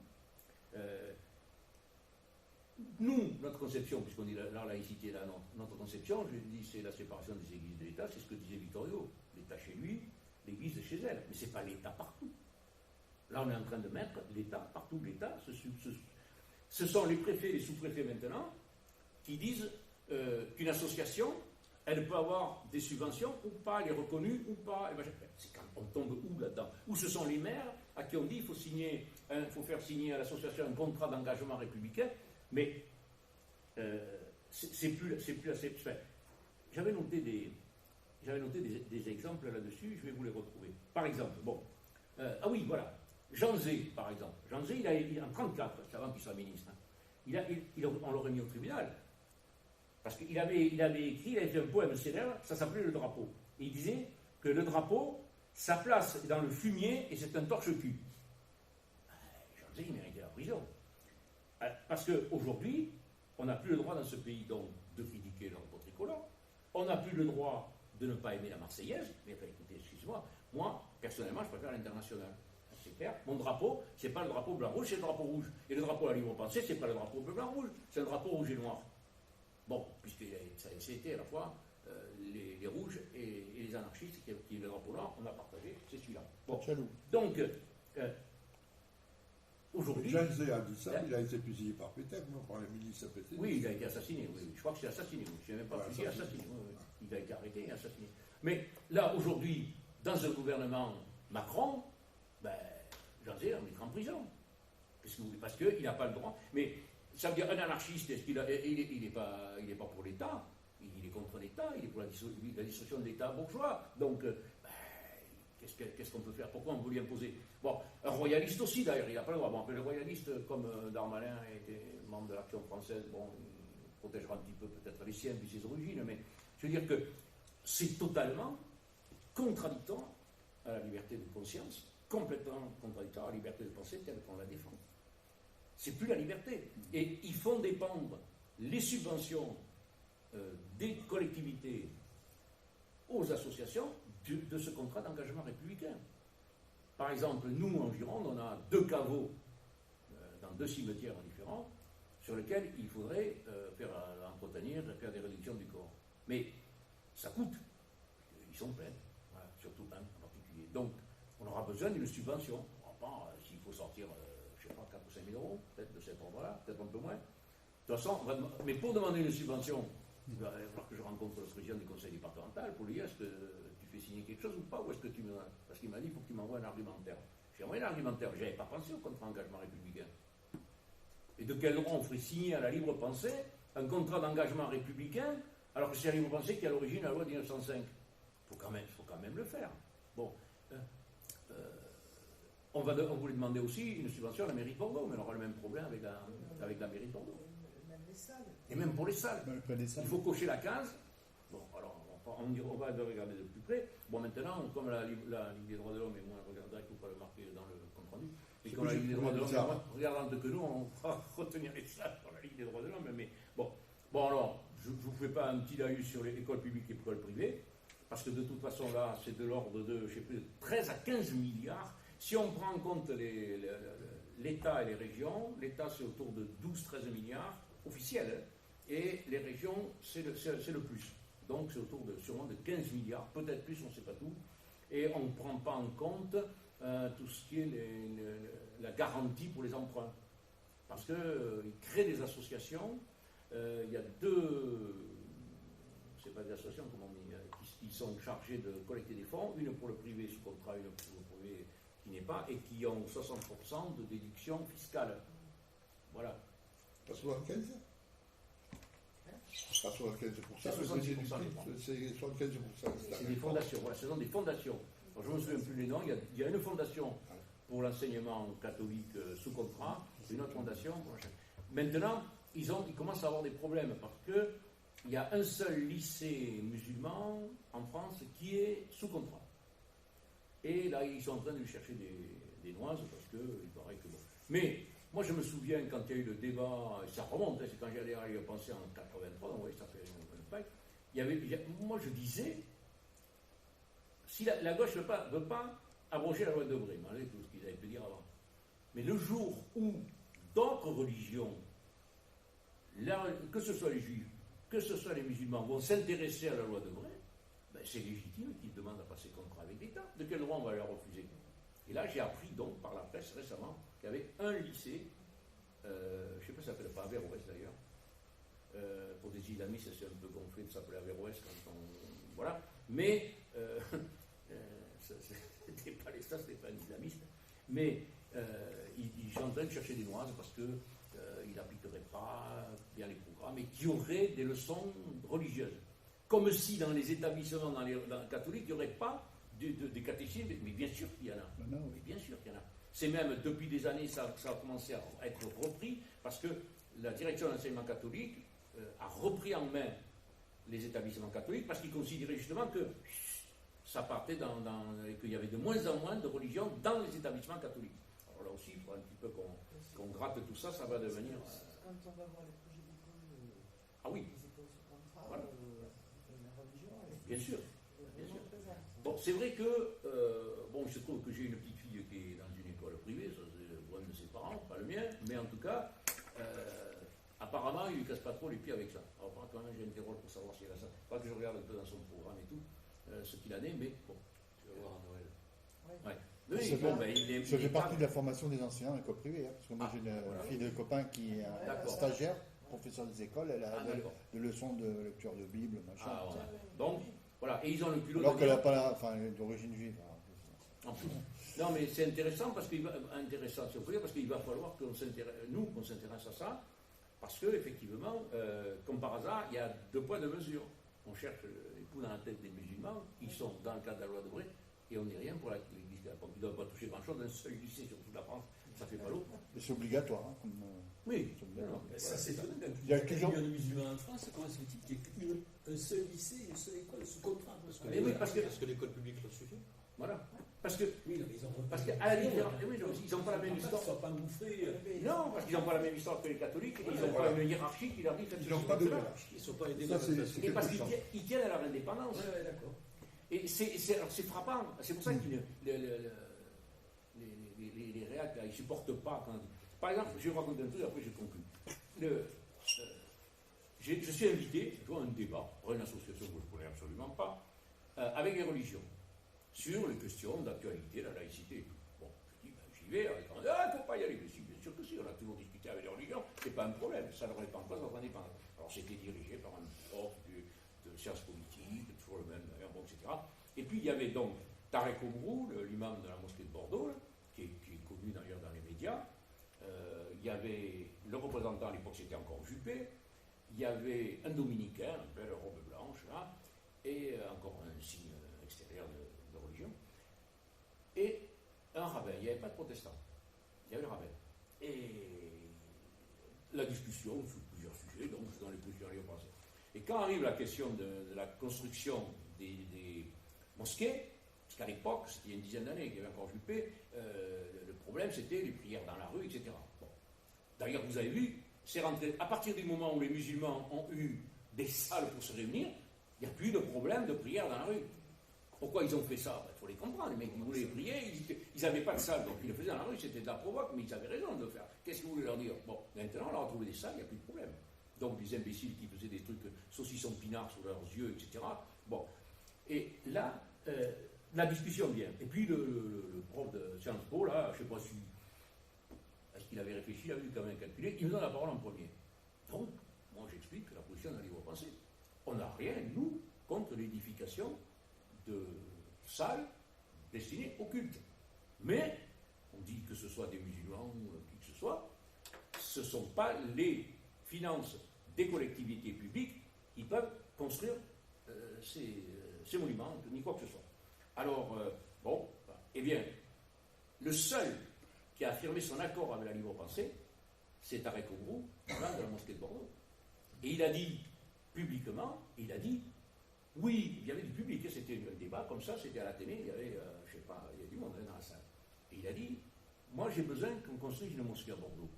Nous, notre conception, puisqu'on dit la laïcité, notre conception, je dis c'est la séparation des églises de l'État, c'est ce que disait Victor Hugo. L'État chez lui, l'église chez elle. Mais ce n'est pas l'État partout. Là, on est en train de mettre l'État partout. L'État, ce sont les préfets, les sous-préfets maintenant, qui disent qu'une association, elle peut avoir des subventions ou pas, elle est reconnue ou pas. C'est quand on tombe où là-dedans? Ou ce sont les maires à qui on dit qu'il faut faire signer à l'association un contrat d'engagement républicain, mais c'est plus assez. Enfin, j'avais noté des exemples là-dessus, je vais vous les retrouver. Par exemple, ah oui, voilà. Jean Zé, par exemple. Jean Zé, il a en 1934, c'est avant qu'il soit ministre, on l'aurait mis au tribunal. Parce qu'il avait écrit, il avait fait un poème célèbre, ça s'appelait Le Drapeau. Et il disait que le drapeau, sa place est dans le fumier et c'est un torche-cul. Jean Zé, il méritait la prison. Parce qu'aujourd'hui, on n'a plus le droit dans ce pays donc de critiquer l'ordre tricolore, on n'a plus le droit de ne pas aimer la Marseillaise, mais écoutez, excusez-moi, moi, personnellement, je préfère l'international. C'est clair, mon drapeau, c'est pas le drapeau blanc-rouge, c'est le drapeau rouge. Et le drapeau à la libre pensée, c'est pas le drapeau bleu-blanc-rouge, c'est le drapeau rouge et noir. Bon, puisque ça a été à la fois les rouges et les anarchistes, qui est le drapeau noir, on a partagé, c'est celui-là. Bon, donc, aujourd'hui. Jean Zé a dit ça, il a été fusillé par Pétain, par les milices pétaines. Oui, il a été assassiné, oui. Je crois que c'est assassiné. Je ne sais même pas fusillé, assassiné. Oui. Il a été arrêté et assassiné. Mais là, aujourd'hui, dans un gouvernement Macron, Jean Zé, on mettra en prison. Parce qu'il n'a pas le droit. Mais ça veut dire un anarchiste, est-ce qu'il n'est pas pour l'État, il est contre l'État, il est pour la dissolution de l'État bourgeois. Donc, qu'est-ce qu'on peut faire? Pourquoi on veut lui imposer? Bon, un royaliste aussi, d'ailleurs, il n'a pas le droit. Bon, le royaliste, comme Darmanin était membre de l'Action française, bon, il protégera un petit peu peut-être les siens, puis ses origines, mais je veux dire que c'est totalement contradictoire à la liberté de conscience, complètement contradictoire à la liberté de penser telle qu'on la défend. C'est plus la liberté. Et ils font dépendre les subventions des collectivités aux associations de ce contrat d'engagement républicain. Par exemple, nous, en Gironde, on a 2 caveaux dans 2 cimetières différents sur lesquels il faudrait entretenir, faire des réductions du corps. Mais ça coûte. Ils sont pleins, voilà, surtout un en particulier. Donc, on aura besoin d'une subvention. On ne va pas, s'il faut sortir, je ne sais pas, 4 ou 5 000 euros, peut-être de cet ordre-là, peut-être un peu moins. De toute façon, mais pour demander une subvention, il va falloir que je rencontre le président du conseil départemental pour lui dire est-ce que tu fais signer quelque chose ou pas, ou est-ce que tu me. Parce qu'il m'a dit il faut que tu m'envoies un argumentaire. J'ai envoyé un argumentaire, je n'avais pas pensé au contrat d'engagement républicain. Et de quel droit on ferait signer à la libre pensée un contrat d'engagement républicain alors que c'est la libre pensée qui est à l'origine de la loi de 1905? Il faut quand même le faire. Bon. On voulait demander aussi une subvention à la mairie de Bordeaux, mais on aura le même problème avec la mairie de Bordeaux. Même les salles. Et même pour les salles. Il Il faut cocher la case. Bon, alors, on va regarder de plus près. Bon, maintenant, comme la Ligue des droits de l'homme est moins regardante, il ne faut pas le marquer dans le compte rendu. Et comme la Ligue des droits de l'homme est moins regardante que nous, on va retenir les salles dans la Ligue des droits de l'homme. Mais bon, alors, je ne vous fais pas un petit laïus sur les écoles publiques et écoles privées, parce que de toute façon, là, c'est de l'ordre de, je sais plus, 13 à 15 milliards. Si on prend en compte l'État et les régions, l'État, c'est autour de 12-13 milliards officiels, hein, et les régions, c'est le plus. Donc, c'est autour sûrement de 15 milliards, peut-être plus, on ne sait pas tout. Et on ne prend pas en compte tout ce qui est la garantie pour les emprunts. Parce qu'ils créent des associations. Il y a deux, c'est pas des associations, comment on dit, qui sont chargées de collecter des fonds, une pour le privé sous contrat, une pour le privé qui n'est pas, et qui ont 60% de déduction fiscale. Voilà. Pas 75 ? Pas 75%. C'est 70%. C'est 75%. C'est des fondations. Voilà, ce sont des fondations. Alors, je ne me souviens plus les noms. Il y a une fondation pour l'enseignement catholique sous contrat, et une autre fondation. Maintenant, ils commencent à avoir des problèmes parce qu'il y a un seul lycée musulman en France qui est sous contrat. Et là, ils sont en train de lui chercher des noises parce qu'il paraît que bon. Mais moi, je me souviens quand il y a eu le débat, ça remonte, c'est quand j'allais y penser en 83, donc oui, ça fait un bail. Moi, je disais, si la gauche ne veut pas abroger la loi de Debré, malgré tout ce qu'ils avaient pu dire avant, mais le jour où d'autres religions, que ce soit les juifs, que ce soit les musulmans, vont s'intéresser à la loi de Debré, ben c'est légitime qu'ils demandent à passer contrat avec l'État. De quel droit on va leur refuser? Et là, j'ai appris donc par la presse récemment qu'il y avait un lycée, je ne sais pas si ça s'appelle pas Averroès d'ailleurs, pour des islamistes, c'est un peu gonflé de s'appeler Averroès quand on. Voilà, mais c'était pas un islamiste, mais ils sont en train de chercher des noises parce que il n'appliquerait pas bien les programmes et qui auraient des leçons religieuses. Comme si dans les établissements dans les catholiques, il n'y aurait pas des catéchismes, mais bien sûr qu'il y en a. Mais bien sûr qu'il y en a. C'est même, depuis des années, ça a commencé à être repris, parce que la direction de l'enseignement catholique a repris en main les établissements catholiques, parce qu'ils considéraient justement que ça partait qu'il y avait de moins en moins de religions dans les établissements catholiques. Alors là aussi, il faut un petit peu qu'on gratte tout ça, ça va devenir. Quand on va voir les projets d'école, ah oui. les écoles sous contrat, voilà. la religion, bien sûr. Bien sûr. Bon, c'est vrai que, il se trouve que j'ai une petite fille qui est dans une école privée, ça c'est le problème de ses parents, pas le mien, mais en tout cas, apparemment, il ne lui casse pas trop les pieds avec ça. Alors, quand même, j'interroge pour savoir si elle a ça. Pas que je regarde un peu dans son programme et tout, ce qu'il en est, mais bon. Tu vas voir à Noël. Ouais. Oui, ça fait partie de la formation des enseignants en école privée, parce que moi j'ai une fille de copain qui est stagiaire, professeur des écoles, elle a des leçons de lecture de Bible, machin. Ah, ouais. Donc, voilà, et ils ont le culot. Alors qu'elle n'a pas d'origine juive. En plus. Non, mais c'est intéressant parce qu'il va falloir qu'on s'intéresse à ça, parce que effectivement, comme par hasard, il y a deux poids, deux mesures. On cherche les poules dans la tête des musulmans, ils sont dans le cadre de la loi de Debré, et on n'est rien pour l'Église. Ils ne doivent pas toucher grand-chose d'un seul lycée sur toute la France, ça fait pas l'autre. Mais c'est obligatoire. Hein, oui. Ça c'est étonnant. Il y a toujours millions de musulmans en France, comment se fait-il qu'il y ait un seul lycée, une seule école sous contrat? Parce que l'école publique leur suffit. Voilà. Parce que, parce qu'à la différence, ils n'ont pas la même histoire. Ils ne sont pas engouffrés. Non, parce qu'ils n'ont pas la même histoire que les catholiques, et ils n'ont pas une hiérarchie qui leur dit ils n'ont pas de hiérarchie. Ils ne sont pas aidés et parce qu'ils tiennent à leur indépendance. Ouais, d'accord. Et c'est frappant. C'est pour ça que les réacs, ils ne supportent pas. Par exemple, je vais vous raconter un truc, après je conclue. Je suis invité, je vois un débat, pour une association que je ne connais absolument pas, avec les religions, sur les questions d'actualité, la laïcité et tout. Bon, je dis, j'y vais, avec il ne faut pas y aller. Mais si, bien sûr que si, on a toujours discuté avec les religions, c'est pas un problème, ça ne remet pas en cause notre indépendance. Alors c'était dirigé par un prof de sciences politiques, toujours le même, d'ailleurs, bon, etc. Et puis il y avait donc Tarek Omrou, l'imam de la mosquée de Bordeaux, qui est connu d'ailleurs dans les médias. Il y avait le représentant, à l'époque c'était encore Juppé, il y avait un dominicain, une belle robe blanche, là, et encore un signe extérieur de religion. Et un rabbin, il n'y avait pas de protestants. Il y avait le rabbin. Et la discussion sur plusieurs sujets, donc dans les plusieurs lieux passés. Et quand arrive la question de la construction des mosquées, parce qu'à l'époque, c'était il y a une dizaine d'années qu'il y avait encore Juppé, le problème c'était les prières dans la rue, etc. Bon. D'ailleurs, vous avez vu, c'est rentré, à partir du moment où les musulmans ont eu des salles pour se réunir, il n'y a plus de problème de prière dans la rue. Pourquoi ils ont fait ça? Il faut les comprendre. Les mecs qui voulaient prier, ils n'avaient pas de salle, donc ils le faisaient dans la rue, c'était de la provoque, mais ils avaient raison de le faire. Qu'est-ce que vous voulez leur dire? Bon, maintenant, on leur a trouvé des salles, il n'y a plus de problème. Donc, des imbéciles qui faisaient des trucs saucissons pinards sous leurs yeux, etc. Bon. Et là, la discussion vient. Et puis, le prof de Sciences Po, là, je ne sais pas si. Est-ce qu'il avait réfléchi, il avait dû quand même calculer, il me donne la parole en premier. Donc, moi, j'explique la position de la libre pensée. On n'a rien, nous, contre l'édification de salles destinées au culte. Mais, on dit que ce soit des musulmans ou qui que ce soit, ce ne sont pas les finances des collectivités publiques qui peuvent construire ces monuments, ni quoi que ce soit. Alors, bon, eh bien, le seul qui a affirmé son accord avec la libre pensée, c'est Tarek Oubrou, de la mosquée de Bordeaux. Et il a dit publiquement, oui, il y avait du public, c'était un débat comme ça, c'était à la télé, il y avait, je ne sais pas, il y a du monde dans la salle. Et il a dit, moi j'ai besoin qu'on construise une mosquée à Bordeaux.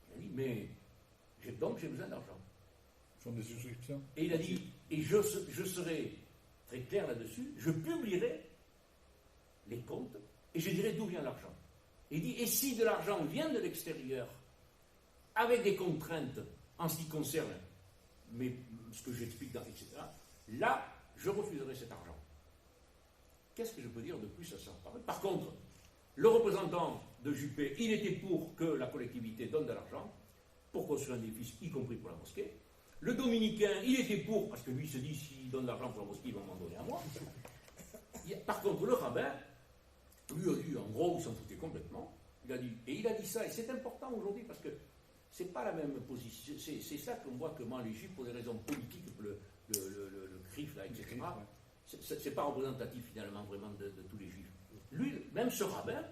Il a dit, mais donc j'ai besoin d'argent. Ce sont des souscriptions. Et il a dit, et je serai très clair là-dessus, je publierai les comptes et je dirai d'où vient l'argent. Il dit, et si de l'argent vient de l'extérieur, avec des contraintes en ce qui concerne ce que j'explique dans, etc., là, je refuserai cet argent. Qu'est-ce que je peux dire de plus à ça? Par contre, le représentant de Juppé, il était pour que la collectivité donne de l'argent pour construire un édifice, y compris pour la mosquée. Le dominicain, il était pour, parce que lui se dit, s'il donne de l'argent pour la mosquée, il va m'en donner à moi. Par contre, le rabbin, lui a dit, en gros, il s'en foutait complètement. Il a dit ça, et c'est important aujourd'hui, parce que c'est pas la même position. C'est ça qu'on voit que moi, les Juifs, pour des raisons politiques, le CRIF, là, etc., c'est pas représentatif, finalement, vraiment, de tous les Juifs. Lui, même ce rabbin,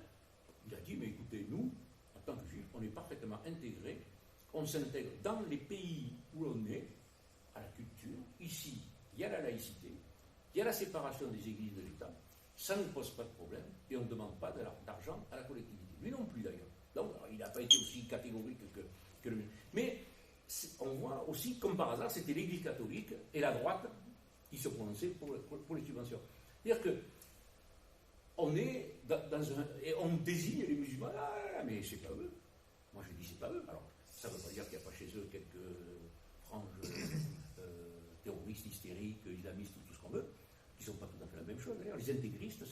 il a dit, mais écoutez, nous, en tant que Juifs, on est parfaitement intégrés, on s'intègre dans les pays où l'on est, à la culture. Ici, il y a la laïcité, il y a la séparation des églises de l'État, ça ne pose pas de problème, et on ne demande pas d'argent à la collectivité. Lui non plus, d'ailleurs. Donc, il n'a pas été aussi catégorique que le... Mais on voit aussi, comme par hasard, c'était l'Église catholique et la droite qui se prononçaient pour les subventions. C'est-à-dire que on est dans un... Et on désigne les musulmans, mais c'est pas eux. Moi, je dis c'est pas eux. Alors, ça ne veut pas dire qu'il n'y a pas chez eux quelques franges terroristes, hystériques, islamistes, tout ce qu'on veut, qui ne sont pas tout à fait la même chose. D'ailleurs, les intégristes,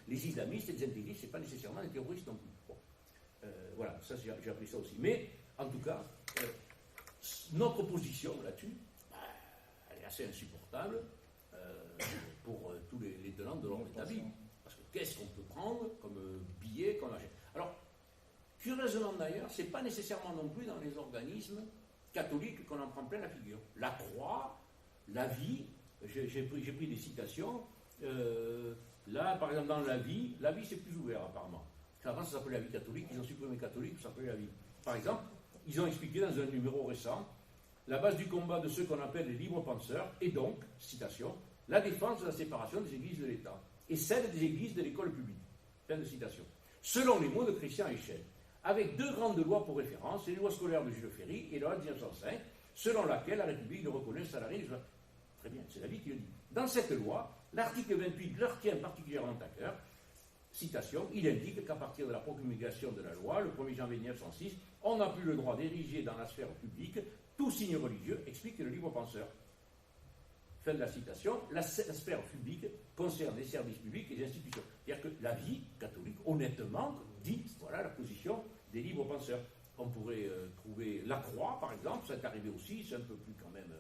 les islamistes et les intégristes, ce n'est pas nécessairement les terroristes non plus. Bon. Voilà, ça j'ai appris ça aussi. Mais, en tout cas, notre position là-dessus, elle est assez insupportable pour tous les tenants de l'ordre établi. Parce que qu'est-ce qu'on peut prendre comme billet, comme argent? Alors, curieusement d'ailleurs, ce n'est pas nécessairement non plus dans les organismes catholiques qu'on en prend plein la figure. La croix, la vie, j'ai pris des citations. Là, par exemple, dans la vie c'est plus ouvert apparemment. Avant, ça s'appelait la vie catholique, ils ont supprimé catholique, ça s'appelait la vie. Par exemple, ils ont expliqué dans un numéro récent la base du combat de ceux qu'on appelle les libres penseurs est donc, citation, la défense de la séparation des églises de l'État et celle des églises de l'école publique. Fin de citation. Selon les mots de Christian Eichel, avec deux grandes lois pour référence, les lois scolaires de Jules Ferry et la loi de 1905, selon laquelle la République ne reconnaît le salarié. Très bien, c'est la vie qui le dit. Dans cette loi, l'article 28 leur tient particulièrement à cœur. Citation, il indique qu'à partir de la promulgation de la loi, le 1er janvier 1906, on n'a plus le droit d'ériger dans la sphère publique tout signe religieux, explique le libre penseur. Fin de la citation, la sphère publique concerne les services publics et les institutions. C'est-à-dire que la vie catholique, honnêtement, dit, voilà la position des libres penseurs. On pourrait trouver la croix, par exemple, ça est arrivé aussi, c'est un peu plus quand même,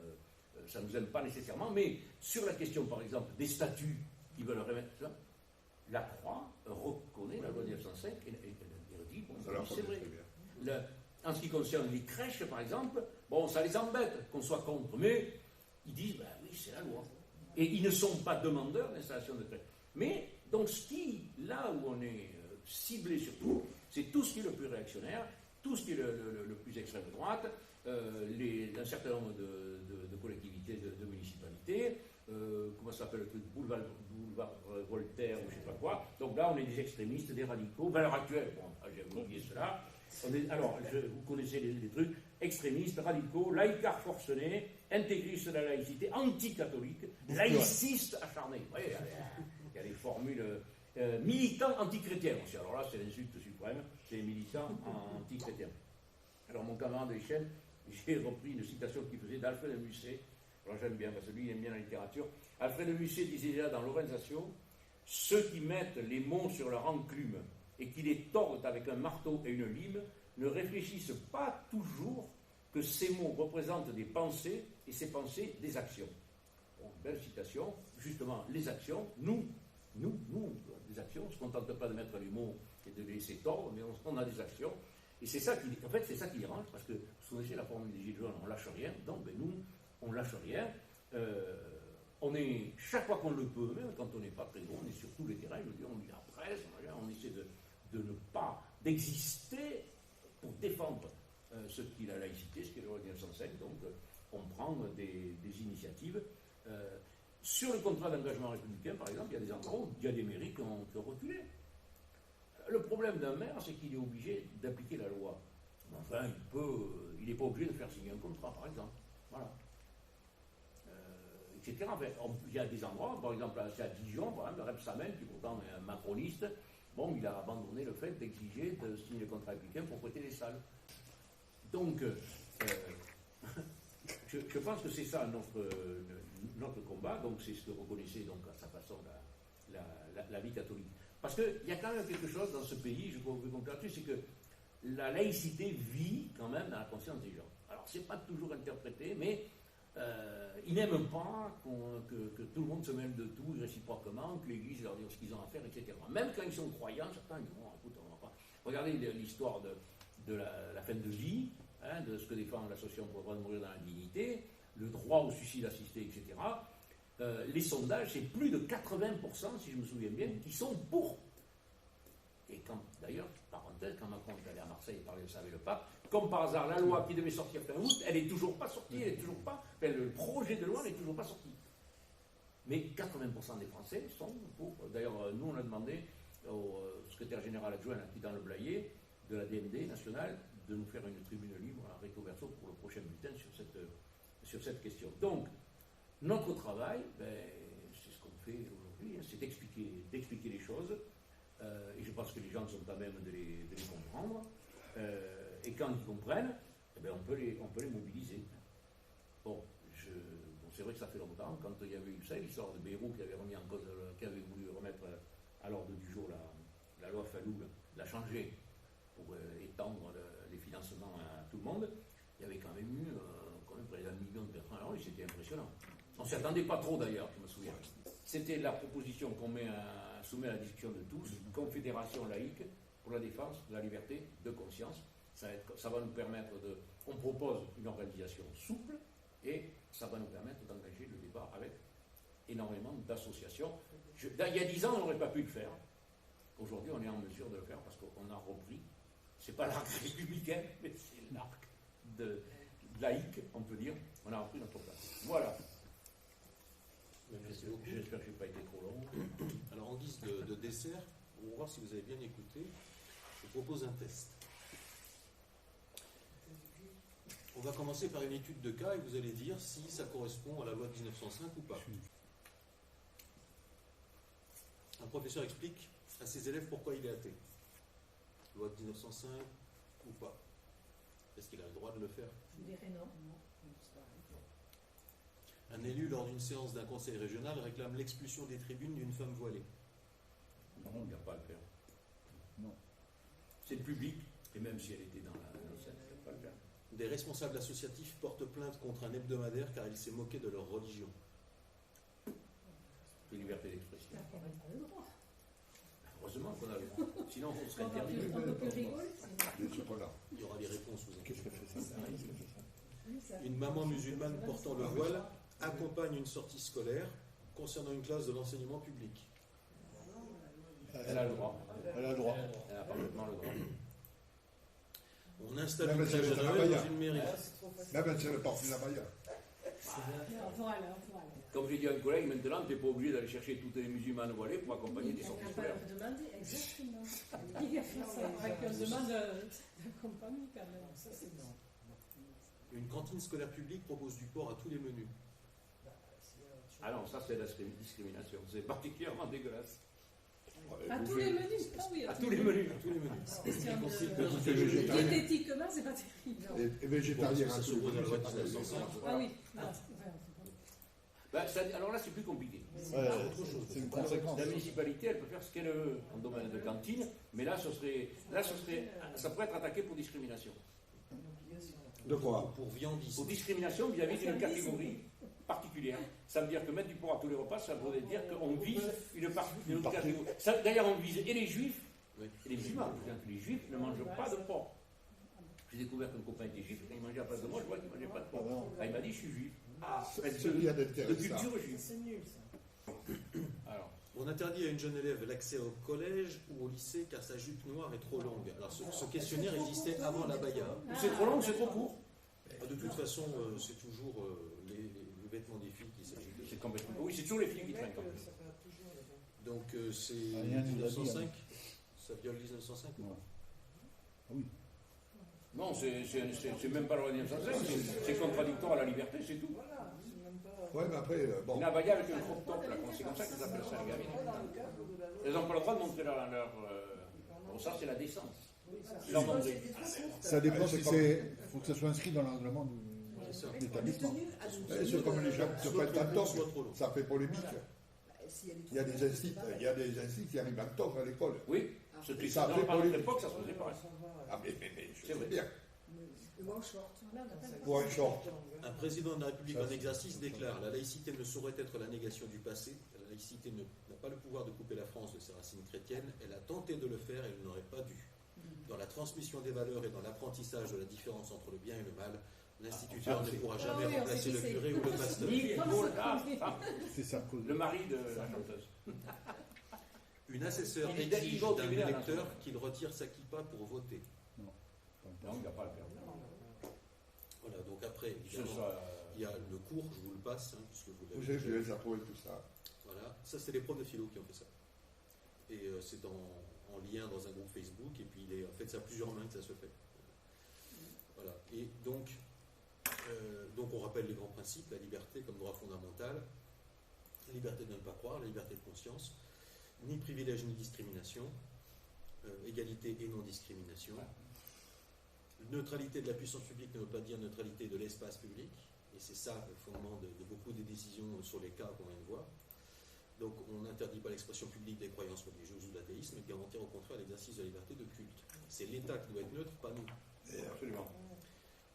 ça ne nous aime pas nécessairement, mais sur la question, par exemple, des statuts qui veulent remettre ça, la croix reconnaît la loi de 1905 et dit, bon, c'est vrai. En ce qui concerne les crèches, par exemple, bon, ça les embête qu'on soit contre, mais ils disent, ben oui, c'est la loi. Et ils ne sont pas demandeurs d'installation de crèches. Mais, donc, là où on est ciblé sur tout, c'est tout ce qui est le plus réactionnaire, tout ce qui est le plus extrême droite, un certain nombre de collectivités, de municipalités, comment ça s'appelle le truc, boulevard Voltaire ou je ne sais pas quoi. Donc là, on est des extrémistes, des radicaux. Valeur actuelle, bon, j'ai oublié cela. Alors, vous connaissez les trucs, extrémistes, radicaux, laïcards forcenés, intégristes de la laïcité, anticatholiques, laïcistes acharnés. Vous voyez, il y a des formules militants antichrétiens aussi. Alors là, c'est l'insulte suprême, c'est les militants antichrétiens. Alors, mon camarade de chaîne, j'ai repris une citation qu'il faisait d'Alfred de Musset. Alors j'aime bien, parce que lui, il aime bien la littérature. Alfred de Musset disait déjà dans Laurentation, ceux qui mettent les mots sur leur enclume et qui les tordent avec un marteau et une lime ne réfléchissent pas toujours que ces mots représentent des pensées et ces pensées des actions. Bon, belle citation. Justement, les actions, nous, des actions, on ne se contente pas de mettre les mots et de les laisser tordre, mais on a des actions. Et c'est ça qui, en fait, c'est ça qui dérange, parce que, vous connaissez la formule des Gilets jaunes, on lâche rien. Donc, ben, nous, on lâche rien. On est, chaque fois qu'on le peut, même quand on n'est pas très bon, on est sur tous les terrains, je veux dire, on lit la presse, on essaie de ne pas, d'exister pour défendre ce qu'est la laïcité, ce qu'est la loi de 1905. Donc, on prend des initiatives. Sur le contrat d'engagement républicain, par exemple, il y a des endroits où il y a des mairies qui ont reculé. Le problème d'un maire, c'est qu'il est obligé d'appliquer la loi. Enfin, il n'est pas obligé de faire signer un contrat, par exemple. Voilà. Etc. Enfin, il y a des endroits, par exemple, c'est à Dijon, par exemple, Rebsamen, qui pourtant est un macroniste, bon, il a abandonné le fait d'exiger de signer le contrat républicain pour prêter les salles. Donc, je pense que c'est ça notre combat, donc c'est ce que reconnaissait donc à sa façon la vie catholique. Parce qu'il y a quand même quelque chose dans ce pays, je peux vous conclure là-dessus, c'est que la laïcité vit quand même dans la conscience des gens. Alors, c'est pas toujours interprété, mais ils n'aiment pas que tout le monde se mêle de tout réciproquement, que l'Église leur dise ce qu'ils ont à faire, etc. Même quand ils sont croyants, certains disent bon, écoute, on va pas. Regardez l'histoire de la fin de vie, hein, de ce que défend l'association pour le droit de mourir dans la dignité, le droit au suicide assisté, etc. Les sondages, c'est plus de 80%, si je me souviens bien, qui sont pour. Et quand, d'ailleurs, parenthèse, quand Macron est allé à Marseille et parlait de ça avec le pape, comme par hasard, la loi qui devait sortir fin août, elle n'est toujours pas sortie, elle est toujours pas, le projet de loi n'est toujours pas sorti. Mais 80% des Français sont pour. D'ailleurs, nous, on a demandé au secrétaire général adjoint qui est dans le Blayais, de la DMD nationale, de nous faire une tribune libre à recto verso pour le prochain bulletin sur cette question. Donc, notre travail, c'est ce qu'on fait aujourd'hui, hein, c'est d'expliquer les choses, et je pense que les gens sont à même de les comprendre, et quand ils comprennent, on peut les mobiliser. Bon, c'est vrai que ça fait longtemps, quand il y avait eu ça, l'histoire de Bayrou qui avait remis en cause, qui avait voulu remettre à l'ordre du jour la loi Fallou, la changer pour étendre les financements à tout le monde, il y avait quand même eu près d'un million de personnes. Alors oui, c'était impressionnant. On ne s'y attendait pas trop d'ailleurs, je me souviens. C'était la proposition qu'on soumet à la discussion de tous, une confédération laïque pour la défense de la liberté de conscience. Ça va nous permettre on propose une organisation souple et ça va nous permettre d'engager le débat avec énormément d'associations. Il y a 10 ans, on n'aurait pas pu le faire. Aujourd'hui, on est en mesure de le faire parce qu'on a repris, c'est pas l'arc républicain, mais c'est l'arc laïque, on peut dire, on a repris notre place. Voilà. Merci beaucoup. J'espère que je n'ai pas été trop long. Alors, en guise de dessert, pour voir si vous avez bien écouté, je vous propose un test. On va commencer par une étude de cas et vous allez dire si ça correspond à la loi de 1905 ou pas. Un professeur explique à ses élèves pourquoi il est athée. Loi de 1905 ou pas. Est-ce qu'il a le droit de le faire? Je dirais non. Un élu, lors d'une séance d'un conseil régional, réclame l'expulsion des tribunes d'une femme voilée. Non, on ne vient pas à le faire. Non. C'est le public, et même si elle était dans la scène, on ne vient pas à le faire. Des responsables associatifs portent plainte contre un hebdomadaire car il s'est moqué de leur religion. C'est liberté d'expression. On n'a pas le droit. Heureusement qu'on a le droit. Sinon, on serait interdit. On peut plus rigoler. Il y aura des réponses. Qu'est-ce que fait ça? Une maman musulmane portant le voile accompagne une sortie scolaire concernant une classe de l'enseignement public. Elle a le droit. Elle a le droit. Elle a parfaitement le droit. On installe Même une si elle crèche est à à la Noël Baïa. dans une mairie. Même si elle est partie de la Baïa. Voilà. Comme j'ai dit à un collègue, maintenant, tu n'es pas obligé d'aller chercher toutes les musulmanes voilées pour accompagner des On sorties n'a pas scolaires. leur demander, exactement. Il a fait ça avec une demande d'accompagnement quand même. Ça, c'est bon. Une cantine scolaire publique propose du porc à tous les menus. Ah non, ça c'est la discrimination. C'est particulièrement dégueulasse. À tous les menus. Ah oui, À tous les menus. À tous les menus. Question C'est de... végétarien. Diététiquement, c'est pas terrible. Et végétarien. Ça hein, se tous les pose à la loi menus, de c'est pas 1905. Ah oui. Ben, alors là, c'est plus compliqué. Ouais, c'est une conséquence. La municipalité, elle peut faire ce qu'elle veut en domaine de cantine, mais là, ça pourrait être attaqué pour discrimination. De quoi? Pour viandiste. Pour discrimination vis-à-vis d'une catégorie particulière. Ça veut dire que mettre du porc à tous les repas, ça voudrait dire qu'on vise une autre catégorie. D'ailleurs, on vise et les juifs, et les musulmans. Les juifs ne mangent pas de porc. J'ai découvert qu'un copain était juif, quand il mangeait à place de moi, je vois qu'il ne mangeait pas de porc. Ah, il m'a dit, je suis juif. Ce qu'il y a De d'intéressant. culture juive. C'est nul ça. Alors, On interdit à une jeune élève l'accès au collège ou au lycée car sa jupe noire est trop longue. Alors ce questionnaire existait avant la Baïa. c'est trop long, c'est trop court. De toute façon, c'est toujours les vêtements des filles qui s'agit de. C'est complètement. Oui, c'est toujours les filles qui traînent comme ça. Ça va toujours les mêmes. Donc c'est Rien ne nous a dit, 1905. hein. Ça viole 1905. Ouais. Oui. Non, c'est même pas la loi de 1905, c'est contradictoire à la liberté, c'est tout. Voilà, c'est même pas. Ouais, mais après, bon. Une abaya avec un crop top, là, c'est comme ça qu'ils appellent ça, les gamines. Dans le cadre de la loi. Elles n'ont pas le droit de montrer leur. Bon, ça, c'est la décence. Oui, ça, Leur montrer. Ça dépend c'est si comme- c'est. Il faut que ça soit inscrit dans le règlement C'est ça. de l'établissement. C'est comme les gens qui se Soit prêtent trop en court, soit trop long. ça fait polémique. Il y a des instituts qui arrivent en tort à l'école. Oui, ce Et ça dans fait par polémique. l'époque, ça se faisait pas. Ah, mais je C'est sais vrai. bien. Ou en short. Ou en short. Un président de la République Ça, en c'est- exercice déclare: la laïcité ne saurait être la négation du passé. La laïcité n'a pas le pouvoir de couper la France de ses racines chrétiennes. Elle a tenté de le faire et elle n'aurait pas dû. Dans la transmission des valeurs et dans l'apprentissage de la différence entre le bien et le mal, l'instituteur ne pourra jamais oui, on remplacer sait le qui c'est. curé ou le pasteur. C'est Sarkozy. le mari de la chanteuse. Une assesseur Il est exige d'accord, d'un il est électeur d'accord. qu'il retire sa kippa pour voter. Non, il ne va pas le faire. Voilà, donc après, Ce évidemment, sera, il y a le cours, je vous le passe, hein, puisque vous Vous l'avez. avez les approuvé tout ça. Voilà, ça c'est les profs de philo qui ont fait ça. Et c'est en lien dans un groupe Facebook, et puis en fait c'est à plusieurs mains que ça se fait. Voilà, et donc on rappelle les grands principes: la liberté comme droit fondamental, la liberté de ne pas croire, la liberté de conscience, ni privilège ni discrimination, égalité et non-discrimination. Neutralité de la puissance publique ne veut pas dire neutralité de l'espace public, et c'est ça le fondement de beaucoup des décisions sur les cas qu'on vient de voir. Donc on n'interdit pas l'expression publique des croyances religieuses ou d'athéisme, mais garantir au contraire l'exercice de la liberté de culte. C'est l'État qui doit être neutre, pas nous. absolument.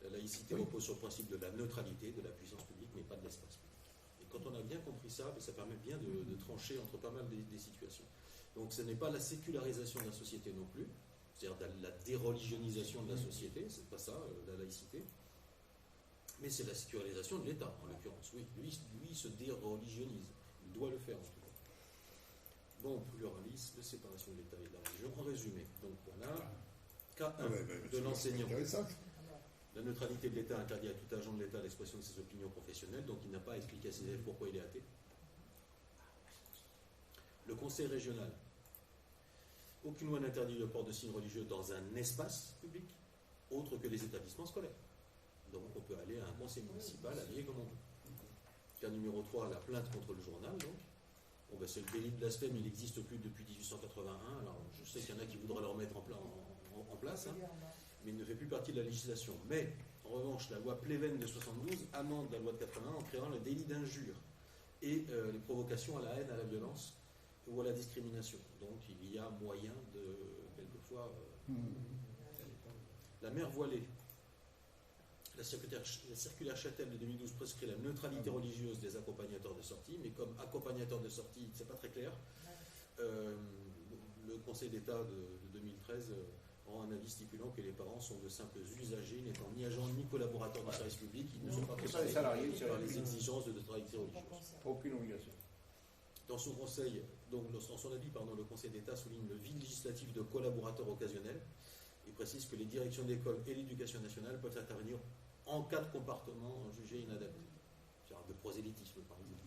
La laïcité repose sur le principe de la neutralité de la puissance publique, mais pas de l'espace public. Et quand on a bien compris ça, ça permet bien de trancher entre pas mal des situations. Donc ce n'est pas la sécularisation de la société non plus, c'est-à-dire la déreligionisation de la société, c'est pas ça, la laïcité, mais c'est la sécularisation de l'État, en l'occurrence. Oui, lui se déreligionise, il doit le faire en tout cas. Bon, pluralisme, séparation de l'État et de la religion, en résumé. Donc voilà, cas 1 de l'enseignant. Intéressant. La neutralité de l'État interdit à tout agent de l'État l'expression de ses opinions professionnelles, donc il n'a pas à expliquer à ses élèves pourquoi il est athée. Le conseil régional. Aucune loi n'interdit le port de signes religieux dans un espace public, autre que les établissements scolaires. Donc on peut aller à un conseil municipal habillé comme on veut. Cas numéro 3, la plainte contre le journal. Donc. Bon, c'est le délit de blasphème, il n'existe plus depuis 1881. Alors je sais qu'il y en a qui voudraient le remettre en place, hein, mais il ne fait plus partie de la législation. Mais en revanche, la loi Pleven de 72 amende la loi de 81 en créant le délit d'injure et les provocations à la haine, à la violence ou à la discrimination. Donc il y a moyen de, quelquefois, la mère voilée. La circulaire Châtel de 2012 prescrit la neutralité religieuse des accompagnateurs de sortie, mais comme accompagnateur de sortie, c'est pas très clair. Le Conseil d'État de 2013 rend un avis stipulant que les parents sont de simples usagers, n'étant ni agents ni collaborateurs du service public, ils ne sont pas ça, les salariés, par les exigences de neutralité religieuse. Aucune obligation. Dans son conseil, donc dans son avis, le Conseil d'État souligne le vide législatif de collaborateurs occasionnels et précise que les directions d'école et l'éducation nationale peuvent intervenir en cas de comportement jugé inadapté. C'est-à-dire de prosélytisme, par exemple.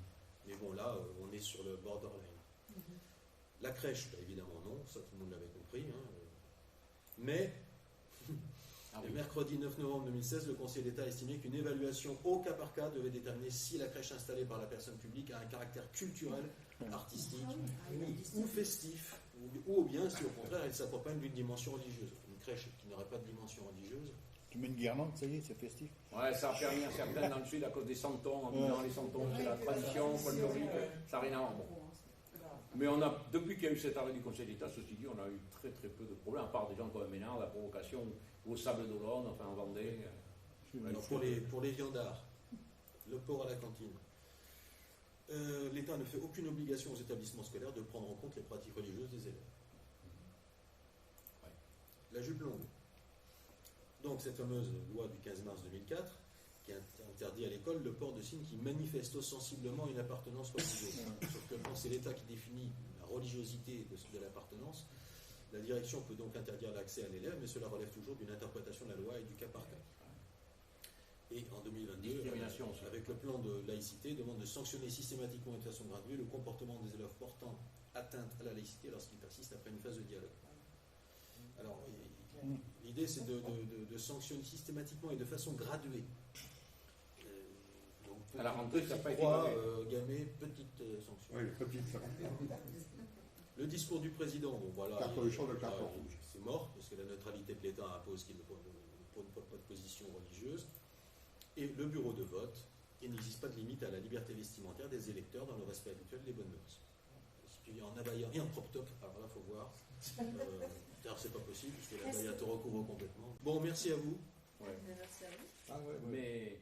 Mais bon, là, on est sur le borderline. La crèche, évidemment non, ça tout le monde l'avait compris. Mais, le mercredi 9 novembre 2016, le Conseil d'État a estimé qu'une évaluation au cas par cas devait déterminer si la crèche installée par la personne publique a un caractère culturel, artistique ou festif, ou bien si au contraire elle s'accompagne d'une dimension religieuse. Une crèche qui n'aurait pas de dimension religieuse. Tu mets une guirlande, ça y est, c'est festif. Ouais, ça a permis à certains dans le sud à cause des santons, en disant les santons, c'est la tradition folklorique, ça n'a rien à voir. Bon. Mais on a, depuis qu'il y a eu cet arrêt du Conseil d'État, ceci dit, on a eu très très peu de problèmes, à part des gens comme Ménard, la provocation, au Sable d'Olonne, enfin en Vendée. Alors pour les viandards, le porc à la cantine, l'État ne fait aucune obligation aux établissements scolaires de prendre en compte les pratiques religieuses des élèves. La jupe longue. Donc cette fameuse loi du 15 mars 2004 qui interdit à l'école le port de signes qui manifestent ostensiblement une appartenance religieuse. Sauf que quand c'est l'État qui définit la religiosité de l'appartenance, la direction peut donc interdire l'accès à l'élève, mais cela relève toujours d'une interprétation de la loi et du cas par cas. Et en 2022, avec le plan de laïcité, demande de sanctionner systématiquement et de façon graduée le comportement des élèves portant atteinte à la laïcité lorsqu'ils persistent après une phase de dialogue. Alors, l'idée, c'est de sanctionner systématiquement et de façon graduée. Donc, à la rentrée, ça n'a pas été gamer, petite sanction. Oui, petite sanction. Le discours du président, bon voilà, c'est mort, parce que la neutralité de l'État impose qu'il ne prône pas de position religieuse. Et le bureau de vote, il n'existe pas de limite à la liberté vestimentaire des électeurs dans le respect habituel des bonnes mœurs. Si tu viens en abaya et en crop top, alors là, il faut voir. Car c'est pas possible, puisque l'abaya te recouvre complètement. Bon, merci à vous. Ouais. Merci à vous. Ah, ouais. Mais